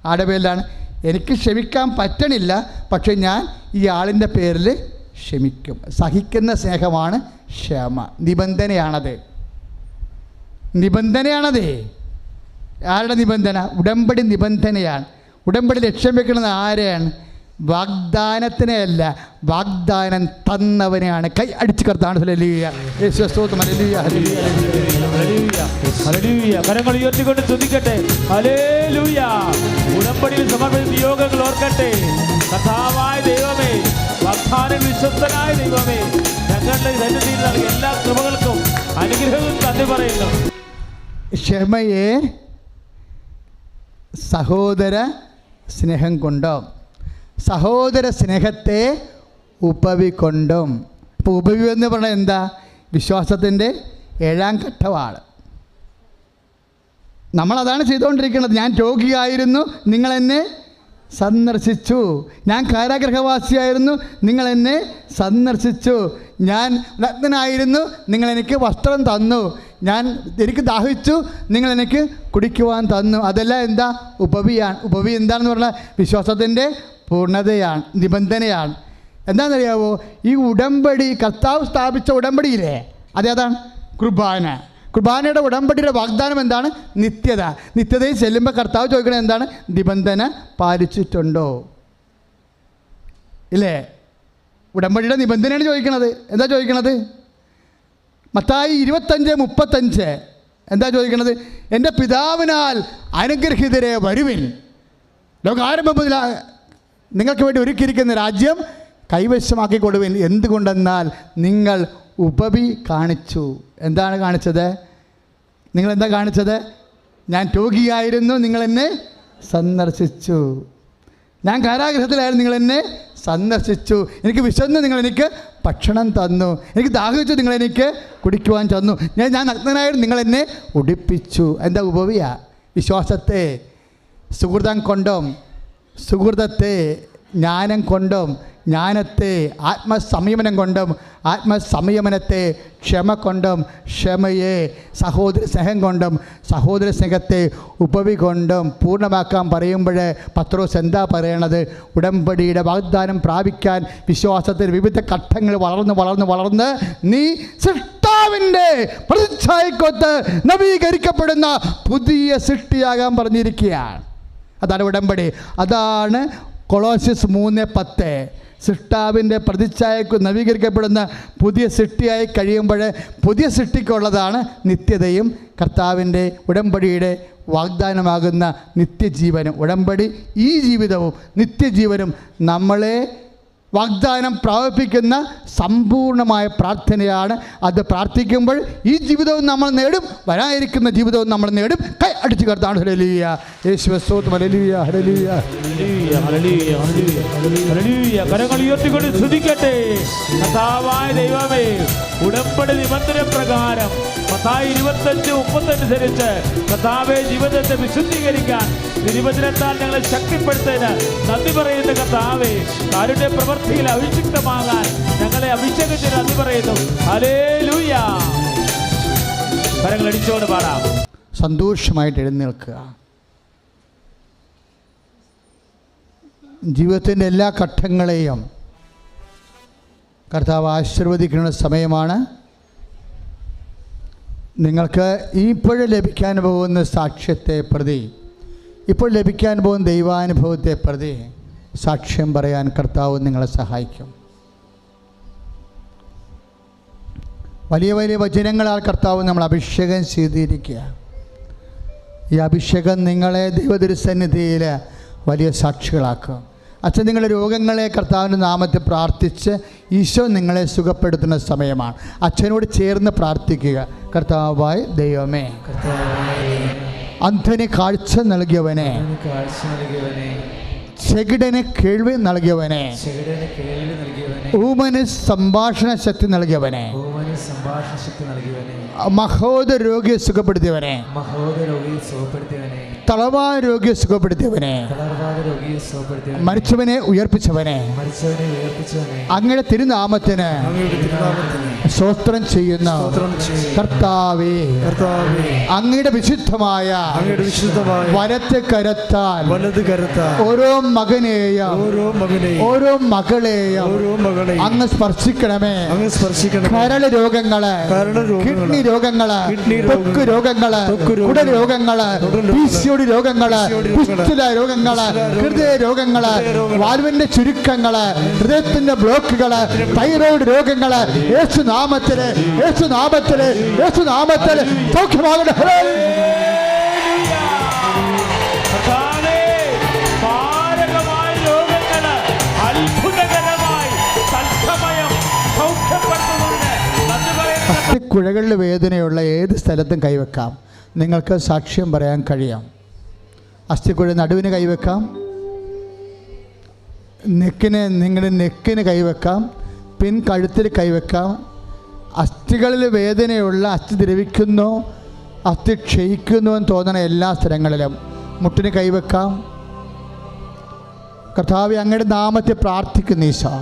ആരുടെ പേരിലാണ്? എനിക്ക് ക്ഷമിക്കാൻ പറ്റണില്ല, പക്ഷെ ഞാൻ ഈ ആളിൻ്റെ പേരിൽ ക്ഷമിക്കും. സഹിക്കുന്ന സ്നേഹമാണ് ക്ഷമ. നിബന്ധനയാണത്. ആരുടെ നിബന്ധന? ഉടമ്പടി നിബന്ധനയാണ്. ഉടമ്പടി ലക്ഷ്യം വെക്കുന്നത് ആരെയാണ്? വാഗ്ദാനത്തിനെയല്ല, വാഗ്ദാനം തന്നവനെയാണ്. കൈ അടിച്ച് കർത്താണ്. കരങ്ങൾ ഉയർത്തിക്കൊണ്ട് സ്തുതിക്കട്ടെ. ഹല്ലേലൂയ. ഉടമ്പടിയിൽ സമർപ്പിച്ച നിയോഗങ്ങൾ ഓർക്കട്ടെ. കർത്താവായ ദൈവമേ, വാഗ്ദാനം വിശ്വസ്തനായ ദൈവമേ, ഞങ്ങളുടെ ദൈവത്തിൽ നൽകിയ എല്ലാ കൃപകൾക്കും അനുഗ്രഹവും നന്ദി പറയുന്നു. ക്ഷമയെ സഹോദര സ്നേഹം കൊണ്ടും, സഹോദര സ്നേഹത്തെ ഉപവി കൊണ്ടും. ഇപ്പോൾ ഉപവി എന്ന് പറഞ്ഞാൽ എന്താ? വിശ്വാസത്തിൻ്റെ 7-ാം ഘട്ടമാണ്. നമ്മളതാണ് ചെയ്തുകൊണ്ടിരിക്കുന്നത്. ഞാൻ രോഗിയായിരുന്നു, നിങ്ങളെന്നെ സന്ദർശിച്ചു. ഞാൻ കാരാഗ്രഹവാസിയായിരുന്നു, നിങ്ങളെന്നെ സന്ദർശിച്ചു. ഞാൻ നഗ്നനായിരുന്നു, നിങ്ങളെനിക്ക് വസ്ത്രം തന്നു. എനിക്ക് ദാഹിച്ചു, നിങ്ങളെനിക്ക് കുടിക്കുവാൻ തന്നു. അതെല്ലാം എന്താ? ഉപവിയാണ്. ഉപവി എന്താണെന്ന് പറഞ്ഞാൽ വിശ്വാസത്തിൻ്റെ പൂർണ്ണതയാണ്, നിബന്ധനയാണ്. എന്താണെന്നറിയാവോ? ഈ ഉടമ്പടി, കർത്താവ് സ്ഥാപിച്ച ഉടമ്പടിയില്ലേ, അതേതാണ്? കുർബാന. കുർബാനയുടെ ഉടമ്പടിയുടെ വാഗ്ദാനം എന്താണ്? നിത്യത. നിത്യതയിൽ ചെല്ലുമ്പോൾ കർത്താവ് ചോദിക്കണത് എന്താണ്? നിബന്ധന പാലിച്ചിട്ടുണ്ടോ ഇല്ലേ? ഉടമ്പടിയുടെ നിബന്ധനയാണ് ചോദിക്കണത്. എന്താ ചോദിക്കണത്? മത്തായി 25:35 എന്താ ചോദിക്കണത്? എൻ്റെ പിതാവിനാൽ അനുഗ്രഹീതരെ വരുവിൻ, ലോകാരംഭം മുതൽ നിങ്ങൾക്ക് വേണ്ടി ഒരുക്കിയിരിക്കുന്ന രാജ്യം കൈവശമാക്കി കൊടുവിൻ. എന്തുകൊണ്ടെന്നാൽ നിങ്ങൾ ഉപവി കാണിച്ചു. എന്താണ് കാണിച്ചത്? നിങ്ങളെന്താ കാണിച്ചത്? ഞാൻ രോഗിയായിരുന്നു, നിങ്ങളെന്നെ സന്ദർശിച്ചു. ഞാൻ കാരാഗൃഹത്തിലായിരുന്നു, നിങ്ങളെന്നെ സന്ദർശിച്ചു. എനിക്ക് വിശന്നു, നിങ്ങളെനിക്ക് ഭക്ഷണം തന്നു. എനിക്ക് ദാഹിച്ചു, നിങ്ങളെനിക്ക് കുടിക്കുവാൻ തന്നു. ഞാൻ നഗ്നനായിരുന്നു, നിങ്ങളെന്നെ ഉടുപ്പിച്ചു. എന്താ ഉപവിയ? വിശ്വാസത്തെ സുഹൃതം കൊണ്ടും, സുഹൃതത്തെ ജ്ഞാനം കൊണ്ടും, ജ്ഞാനത്തെ ആത്മസംയമനം കൊണ്ടും, ആത്മസംയമനത്തെ ക്ഷമ കൊണ്ടും, ക്ഷമയെ സഹോദര സ്നേഹം കൊണ്ടും, സഹോദര സ്നേഹത്തെ ഉപവി കൊണ്ടും പൂർണ്ണമാക്കാൻ പറയുമ്പോൾ പത്രോസ് എന്താ പറയണത്? ഉടമ്പടിയുടെ വാഗ്ദാനം പ്രാപിക്കാൻ വിശ്വാസത്തിൽ വിവിധ ഘട്ടങ്ങൾ വളർന്ന് നീ സൃഷ്ടാവിൻ്റെ പ്രതിച്ഛായക്കൊത്ത് നവീകരിക്കപ്പെടുന്ന പുതിയ സൃഷ്ടിയാകാൻ പറഞ്ഞിരിക്കുകയാണ്. അതാണ് ഉടമ്പടി. അതാണ് കൊളോസ്യസ് 3:10. സൃഷ്ടാവിൻ്റെ പ്രതിച്ഛായക്ക് നവീകരിക്കപ്പെടുന്ന പുതിയ സൃഷ്ടിയായി കഴിയുമ്പോൾ പുതിയ സൃഷ്ടിക്കുള്ളതാണ് നിത്യതയും കർത്താവിൻ്റെ ഉടമ്പടിയുടെ വാഗ്ദാനമാകുന്ന നിത്യജീവനും. ഉടമ്പടി ഈ ജീവിതവും നിത്യജീവനും നമ്മളെ വാഗ്ദാനം പ്രാപിപ്പിക്കുന്ന സമ്പൂർണ്ണമായ പ്രാർത്ഥനയാണ്. അത് പ്രാർത്ഥിക്കുമ്പോൾ ഈ ജീവിതവും നമ്മൾ നേടും, വരാനിരിക്കുന്ന ജീവിതവും നമ്മൾ നേടും. കൈ അടിച്ചു കർത്താൻ. ഹല്ലേലൂയ, യേശുവേ സ്തോത്രം. Hallelujah, hallelujah, hallelujah, hallelujah. കരങ്ങൾ ഉയർത്തിക്കൊണ്ട് സ്തുതിക്കട്ടെ. കർത്താവായ ദൈവമേ, ഉടമ്പടി നിബന്ധന പ്രകാരം മത്തായി 25:30 അനുസരിച്ച് കർത്താവേ ജീവിതത്തെ വിശുദ്ധീകരിക്കാൻ തിരുവചനത്താൽ ഞങ്ങളെ ശക്തിപ്പെടുത്തതിന് നന്ദി പറയുന്ന കർത്താവേ, കാരുണ്യ പ്രവൃത്തിയിൽ അഭിഷിക്തമാകാൻ ഞങ്ങളെ അഭിഷേകത്തിന് നന്ദി പറയുന്നു. ഹല്ലേലൂയ. കരങ്ങൾ അടിച്ചുകൊണ്ട് പാടാം. സന്തോഷമായിട്ട് എഴുന്നേൽക്കുക. ജീവിതത്തിൻ്റെ എല്ലാ ഘട്ടങ്ങളെയും കർത്താവ് ആശീർവദിക്കുന്ന സമയമാണ്. നിങ്ങൾക്ക് ഇപ്പോഴും ലഭിക്കാൻ പോകുന്ന സാക്ഷ്യത്തെ പ്രതി, ഇപ്പോൾ ലഭിക്കാൻ പോകുന്ന ദൈവാനുഭവത്തെ പ്രതി സാക്ഷ്യം പറയാൻ കർത്താവ് നിങ്ങളെ സഹായിക്കും. വലിയ വലിയ വചനങ്ങളാൽ കർത്താവ് നമ്മൾ അഭിഷേകം ചെയ്തിരിക്കുക. ഈ അഭിഷേകം നിങ്ങളെ ദൈവതിരുസന്നിധിയിൽ വലിയ സാക്ഷികളാക്കും. അച്ഛൻ, നിങ്ങളുടെ രോഗങ്ങളെ കർത്താവിൻ്റെ നാമത്തിൽ പ്രാർത്ഥിച്ച് ഈശോ നിങ്ങളെ സുഖപ്പെടുത്തുന്ന സമയമാണ്. അച്ഛനോട് ചേർന്ന് പ്രാർത്ഥിക്കുക. കർത്താവായ ദൈവമേ, അന്ധന് കാഴ്ച നൽകിയവനെ, ചെകിടന് കേൾവി നൽകിയവനെ, ഊമന് സംഭാഷണ ശക്തി നൽകിയവനെ, മഹോദര രോഗിയെ സുഖപ്പെടുത്തിയവനെ, തളവായ രോഗിയെ സുഖപ്പെടുത്തിയവനെ, മരിച്ചവനെ ഉയർപ്പിച്ചവനെ, അങ്ങയുടെ തിരുനാമത്തിന് സ്തോത്രം ചെയ്യുന്ന കർത്താവേ, അങ്ങയുടെ വിശുദ്ധമായ വലത്ത് കരത്താൽ ഓരോ മകനെയും ഓരോ മകളെയും അങ്ങ് സ്പർശിക്കണമേ. കരൾ രോഗങ്ങള്, കിഡ്നി രോഗങ്ങള്, ത്വക്ക് രോഗങ്ങള്, കുടൽ രോഗങ്ങള്, പിസിഒഡി രോഗങ്ങള്, പുസ്തക രോഗങ്ങള്, ഹൃദയ രോഗങ്ങള്, വാൽവിന്റെ ചുരുക്കങ്ങള്, ഹൃദയത്തിന്റെ ബ്ലോക്കുകള്, തൈറോയ്ഡ് രോഗങ്ങള് യേശുനാമത്തില് യേശുനാമത്തില് യേശുനാമത്തില് സൗഖ്യമാകട്ടെ. അസ്ഥിക്കുഴകളിൽ വേദനയുള്ള ഏത് സ്ഥലത്തും കൈവെക്കാം. നിങ്ങൾക്ക് സാക്ഷ്യം പറയാൻ കഴിയാം. അസ്ഥിക്കുഴ നടുവിന് കൈവെക്കാം, നിങ്ങളുടെ നെക്കിന് കൈവെക്കാം, കഴുത്തിൽ കൈവെക്കാം. അസ്ഥികളിൽ വേദനയുള്ള, അസ്ഥി ദ്രവിക്കുന്നു, അസ്ഥി ക്ഷയിക്കുന്നു എന്ന് തോന്നുന്ന എല്ലാ സ്ഥലങ്ങളിലും മുട്ടിന് കൈവെക്കാം. കർത്താവേ, അങ്ങയുടെ നാമത്തെ പ്രാർത്ഥിക്കുന്നു. ഈശോ,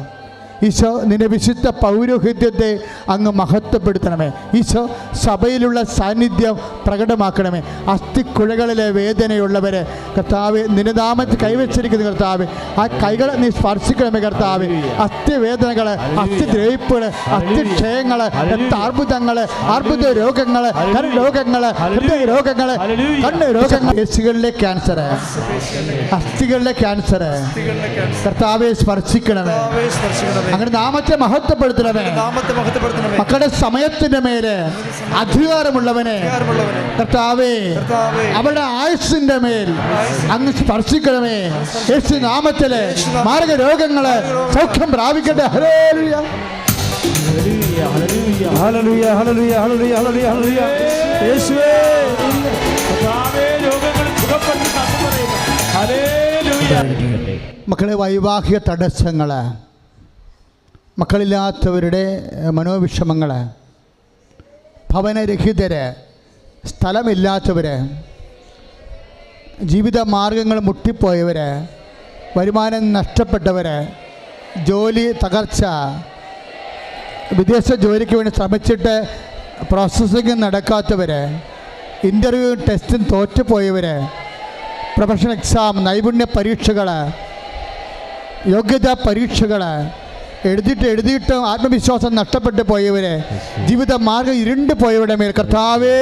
ഈശോ നിന്റെ വിശുദ്ധ പൗരോഹിത്യത്തെ അങ്ങ് മഹത്വപ്പെടുത്തണമേ. ഈശോ സഭയിലുള്ള സാന്നിധ്യം പ്രകടമാക്കണമേ. അസ്ഥിക്കുഴകളിലെ വേദനയുള്ളവരെ കർത്താവ് നിന്റെ നാമത്തിൽ കൈവച്ചിരിക്കുന്നു. കർത്താവ്, ആ കൈകളെ നീ സ്പർശിക്കണമേ. കർത്താവ്, അസ്ഥിവേദനകൾ, അസ്ഥിദ്രവിപ്പുകൾ, അസ്ഥിക്ഷയങ്ങൾ, അർബുദങ്ങൾ, അർബുദ രോഗങ്ങൾ, രോഗങ്ങൾ, ഹൃദയ രോഗങ്ങൾ, കണ്ണ് രോഗങ്ങൾ, പേശികളിലെ ക്യാൻസർ, അസ്ഥികളിലെ ക്യാൻസർ കർത്താവെ സ്പർശിക്കണമേ. അങ്ങനെ നാമത്തെ മഹത്വപ്പെടുത്തണമേ. മക്കളുടെ സമയത്തിന്റെ മേലെ അധികാരമുള്ളവനെ കർത്താവേ, അവരുടെ ആയുസ്സിന്റെ മേൽ അങ്ങ് സ്പർശിക്കണമേ. യേശു നാമത്തിലെ മാരക രോഗങ്ങള് സൗഖ്യം പ്രാപിക്കട്ടെ. Hallelujah, hallelujah, hallelujah, hallelujah, hallelujah, hallelujah. യേശുവേ കർത്താവേ, രോഗങ്ങൾ സുഖപ്പെട്ട് നന്ദി പറയുന്നു. ഹല്ലേലൂയ. മക്കളെ, വൈവാഹിക തടസ്സങ്ങൾ, മക്കളില്ലാത്തവരുടെ മനോവിഷമങ്ങൾ, ഭവനരഹിതർ, സ്ഥലമില്ലാത്തവർ, ജീവിത മാർഗങ്ങൾ മുട്ടിപ്പോയവർ, വരുമാനം നഷ്ടപ്പെട്ടവർ, ജോലി തകർച്ച, വിദേശ ജോലിക്ക് വേണ്ടി ശ്രമിച്ചിട്ട് പ്രോസസ്സിങ് നടക്കാത്തവർ, ഇൻ്റർവ്യൂ ടെസ്റ്റും തോറ്റുപോയവർ, പ്രൊഫഷണൽ എക്സാം, നൈപുണ്യ പരീക്ഷകൾ, യോഗ്യതാ പരീക്ഷകൾ എഴുതിയിട്ടും ആത്മവിശ്വാസം നഷ്ടപ്പെട്ടു പോയവർ, ജീവിത മാർഗം ഇരുണ്ടു പോയവരുടെ മേൽ കർത്താവേ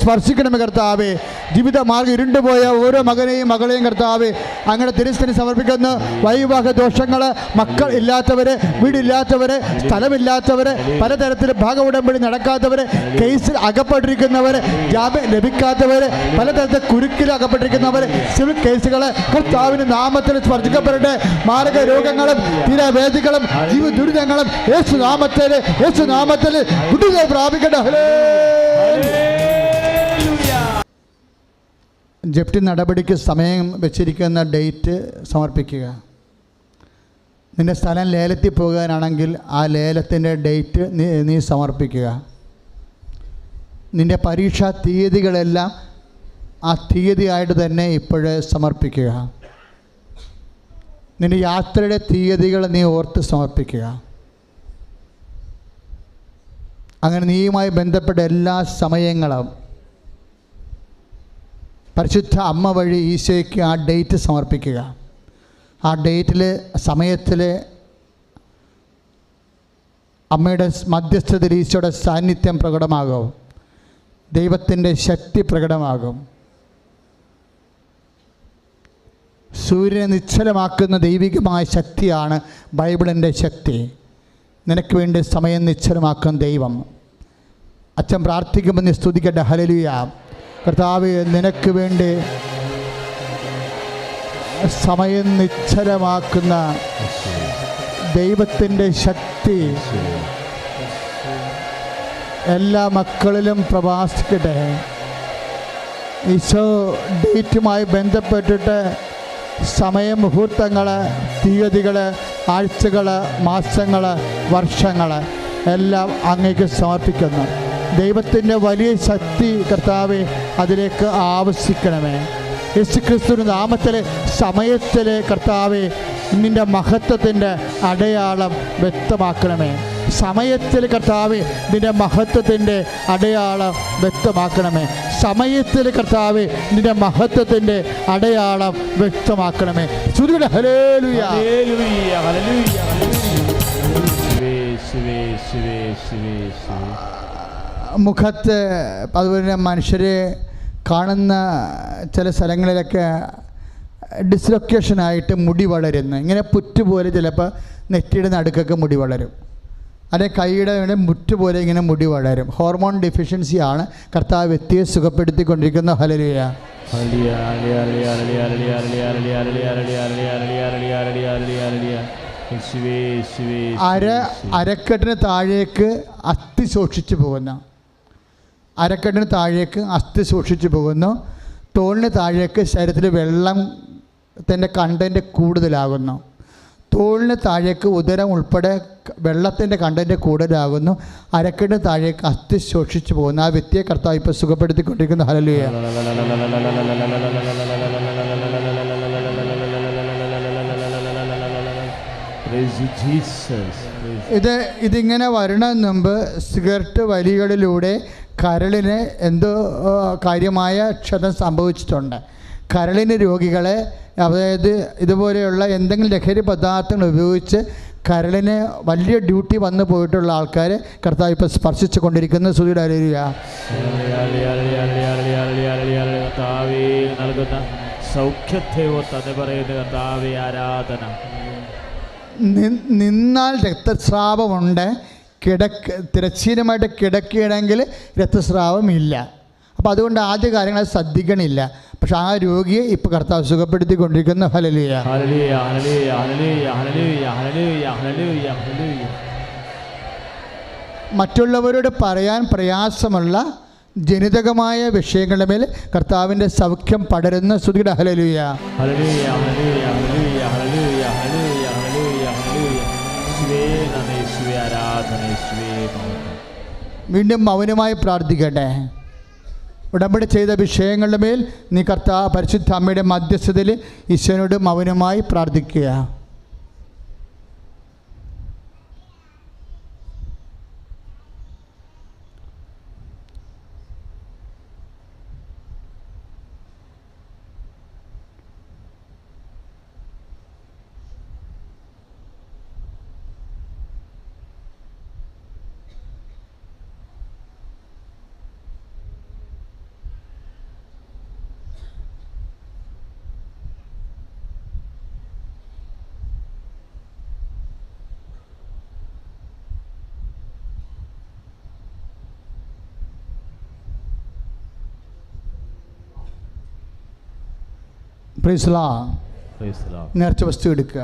സ്പർശിക്കണമേ. കർത്താവേ, ജീവിത മാർഗം ഇരുണ്ടുപോയ ഓരോ മകനെയും മകളെയും കർത്താവേ അങ്ങനെ തിരുസ്ഥിതി സമർപ്പിക്കുന്നു. വൈവാഹ ദോഷങ്ങൾ, മക്കൾ ഇല്ലാത്തവർ, വീടില്ലാത്തവർ, സ്ഥലമില്ലാത്തവർ, പലതരത്തിൽ ഭാഗഉടമ്പടി നടക്കാത്തവർ, കേസിൽ അകപ്പെട്ടിരിക്കുന്നവർ, ജാമ്യം ലഭിക്കാത്തവർ, പലതരത്തിൽ കുരുക്കിൽ അകപ്പെട്ടിരിക്കുന്നവർ, സിവിൽ കേസുകൾ കർത്താവിൻ്റെ നാമത്തിൽ സ്പർശിക്കപ്പെടട്ടെ. മാരക രോഗങ്ങളും തീരവേദനകളും ജീവ ദുരിതങ്ങളും യേശുനാമത്തിൽ വിടുതൽ പ്രാപിക്കട്ടെ. ജപ്തി നടപടിക്ക് സമയം വെച്ചിരിക്കുന്ന ഡേറ്റ് സമർപ്പിക്കുക. നിൻ്റെ സ്ഥലം ലേലത്തിൽ പോകാനാണെങ്കിൽ ആ ലേലത്തിൻ്റെ ഡേറ്റ് നീ സമർപ്പിക്കുക. നിൻ്റെ പരീക്ഷാ തീയതികളെല്ലാം ആ തീയതിയായിട്ട് തന്നെ ഇപ്പോഴേ സമർപ്പിക്കുക. നിൻ്റെ യാത്രയുടെ തീയതികൾ നീ ഓർത്ത് സമർപ്പിക്കുക. അങ്ങനെ നീയുമായി ബന്ധപ്പെട്ട എല്ലാ സമയങ്ങളും പരിശുദ്ധ അമ്മ വഴി ഈശോയ്ക്ക് ആ ഡേറ്റ് സമർപ്പിക്കുക. ആ ഡേറ്റിൽ സമയത്തിൽ അമ്മയുടെ മധ്യസ്ഥതയിൽ ഈശോയുടെ സാന്നിധ്യം പ്രകടമാകും, ദൈവത്തിൻ്റെ ശക്തി പ്രകടമാകും. സൂര്യനെ നിശ്ചലമാക്കുന്ന ദൈവികമായ ശക്തിയാണ് ബൈബിളിൻ്റെ ശക്തി. നിനക്ക് വേണ്ടി സമയം നിശ്ചലമാക്കുന്ന ദൈവം. അച്ഛൻ പ്രാർത്ഥിക്കുമ്പോൾ നീ സ്തുതിക്കട്ടെ. ഹല്ലേലൂയ. കർത്താവേ, നിനക്ക് വേണ്ടി സമയം നിശ്ചലമാക്കുന്ന ദൈവത്തിൻ്റെ ശക്തി എല്ലാ മക്കളിലും പ്രവാസിക്കട്ടെ. ഈശോ ഡേറ്റുമായി ബന്ധപ്പെട്ടിട്ട് സമയ മുഹൂർത്തങ്ങൾ, തീയതികൾ, ആഴ്ചകൾ, മാസങ്ങൾ, വർഷങ്ങൾ എല്ലാം അങ്ങേക്ക് സമർപ്പിക്കുന്നു. ദൈവത്തിൻ്റെ വലിയ ശക്തി കർത്താവെ അതിലേക്ക് ആവശ്യിക്കണമേ. യേശുക്രിസ്തുവിൻ്റെ നാമത്തിലെ സമയത്തിലെ കർത്താവെ നിൻ്റെ മഹത്വത്തിൻ്റെ അടയാളം വ്യക്തമാക്കണമേ. സമയത്തിൽ കർത്താവെ നിൻ്റെ മഹത്വത്തിൻ്റെ അടയാളം വ്യക്തമാക്കണമേ. സമയത്തിൽ കർത്താവെ നിൻ്റെ മഹത്വത്തിൻ്റെ അടയാളം വ്യക്തമാക്കണമേ. ശ്രുതിയുടെ ഹല്ലേലൂയ. ഹല്ലേലൂയ. ഹല്ലേലൂയ. യേശുവേ, യേശുവേ, യേശുവേ, യേശുവേ. മുഖത്ത് അതുപോലെ മനുഷ്യരെ കാണുന്ന ചില സ്ഥലങ്ങളിലൊക്കെ ഡിസ്ലൊക്കേഷനായിട്ട് മുടി വളരുന്നു. ഇങ്ങനെ പുറ്റുപോലെ ചിലപ്പോൾ നെറ്റിയുടെ നടുക്കൊക്കെ മുടി വളരും, അല്ലെ കൈയുടെ മുറ്റുപോലെ ഇങ്ങനെ മുടി വളരും. ഹോർമോൺ ഡെഫിഷ്യൻസിയാണ് കർത്താവ് വ്യക്തിയെ സുഖപ്പെടുത്തിക്കൊണ്ടിരിക്കുന്ന. ഹല്ലേലൂയ. അരക്കെട്ടിന് താഴേക്ക് അസ്ഥി സൂക്ഷിച്ചു പോകുന്നു. അരക്കെട്ടിന് താഴേക്ക് അസ്ഥി സൂക്ഷിച്ചു പോകുന്നു. തോളിന് താഴേക്ക് ശരീരത്തിൽ വെള്ളത്തിൻ്റെ കണ്ടൻറ്റ് കൂടുതലാകുന്നു. തോളിന് താഴേക്ക് ഉദരം ഉൾപ്പെടെ വെള്ളത്തിൻ്റെ കണ്ടൻറ്റ് കൂടുതലാകുന്നു. അരക്കെട്ടിന് താഴേക്ക് അസ്ഥി സൂക്ഷിച്ചു പോകുന്നു. ആ വ്യക്തിയെ കർത്താവ് ഇപ്പോൾ സുഖപ്പെടുത്തിക്കൊണ്ടിരിക്കുന്നു. ഹല്ലേലൂയ. ഇതിങ്ങനെ വരണതിന് മുമ്പ് സിഗരറ്റ് വലികളിലൂടെ കരളിന് എന്തോ കാര്യമായ ക്ഷതം സംഭവിച്ചിട്ടുണ്ട്. കരളിന് രോഗികളെ, അതായത് ഇതുപോലെയുള്ള എന്തെങ്കിലും ലഹരി പദാർത്ഥങ്ങൾ ഉപയോഗിച്ച് കരളിന് വലിയ ഡ്യൂട്ടി വന്നു പോയിട്ടുള്ള ആൾക്കാർ കർത്താവ് ഇപ്പോൾ സ്പർശിച്ചു കൊണ്ടിരിക്കുന്ന. സ്തുതിയുടെ ഹല്ലേലൂയ. സൗഖ്യത്തെ തന്നെ പറയുന്ന കർത്താവേ ആരാധന. നിന്നാൽ രക്തസ്രാവമുണ്ട്. തിരശ്ചീനമായിട്ട് കിടക്കുകയാണെങ്കിൽ രക്തസ്രാവം ഇല്ല. അപ്പോൾ അതുകൊണ്ട് ആദ്യ കാര്യങ്ങൾ ശ്രദ്ധിക്കണില്ല. പക്ഷെ ആ രോഗിയെ ഇപ്പോൾ കർത്താവ് സുഖപ്പെടുത്തിക്കൊണ്ടിരിക്കുന്നു. ഹല്ലേലൂയ. മറ്റുള്ളവരോട് പറയാൻ പ്രയാസമുള്ള ജനിതകമായ വിഷയങ്ങളുടെ മേൽ കർത്താവിൻ്റെ സൗഖ്യം പടരുന്ന സ്തുതിയുടെ hallelujah. Hallelujah, hallelujah, hallelujah, hallelujah, hallelujah, hallelujah, hallelujah. യേശുവേ നന്ദി, യേശുവേ ആരാധന, യേശുവേ മഹത്വം. വീണ്ടും മൗനമായി പ്രാർത്ഥിക്കട്ടെ. ഉടമ്പടി ചെയ്ത വിഷയങ്ങളുടെ മേൽ നീ പരിശുദ്ധ അമ്മയുടെ മധ്യസ്ഥതയിൽ ഈശോനോട് മൗനമായി പ്രാർത്ഥിക്കുക. Praise the Lord. Praise the Lord. നേർച്ച വസ്തു എടുക്കുക.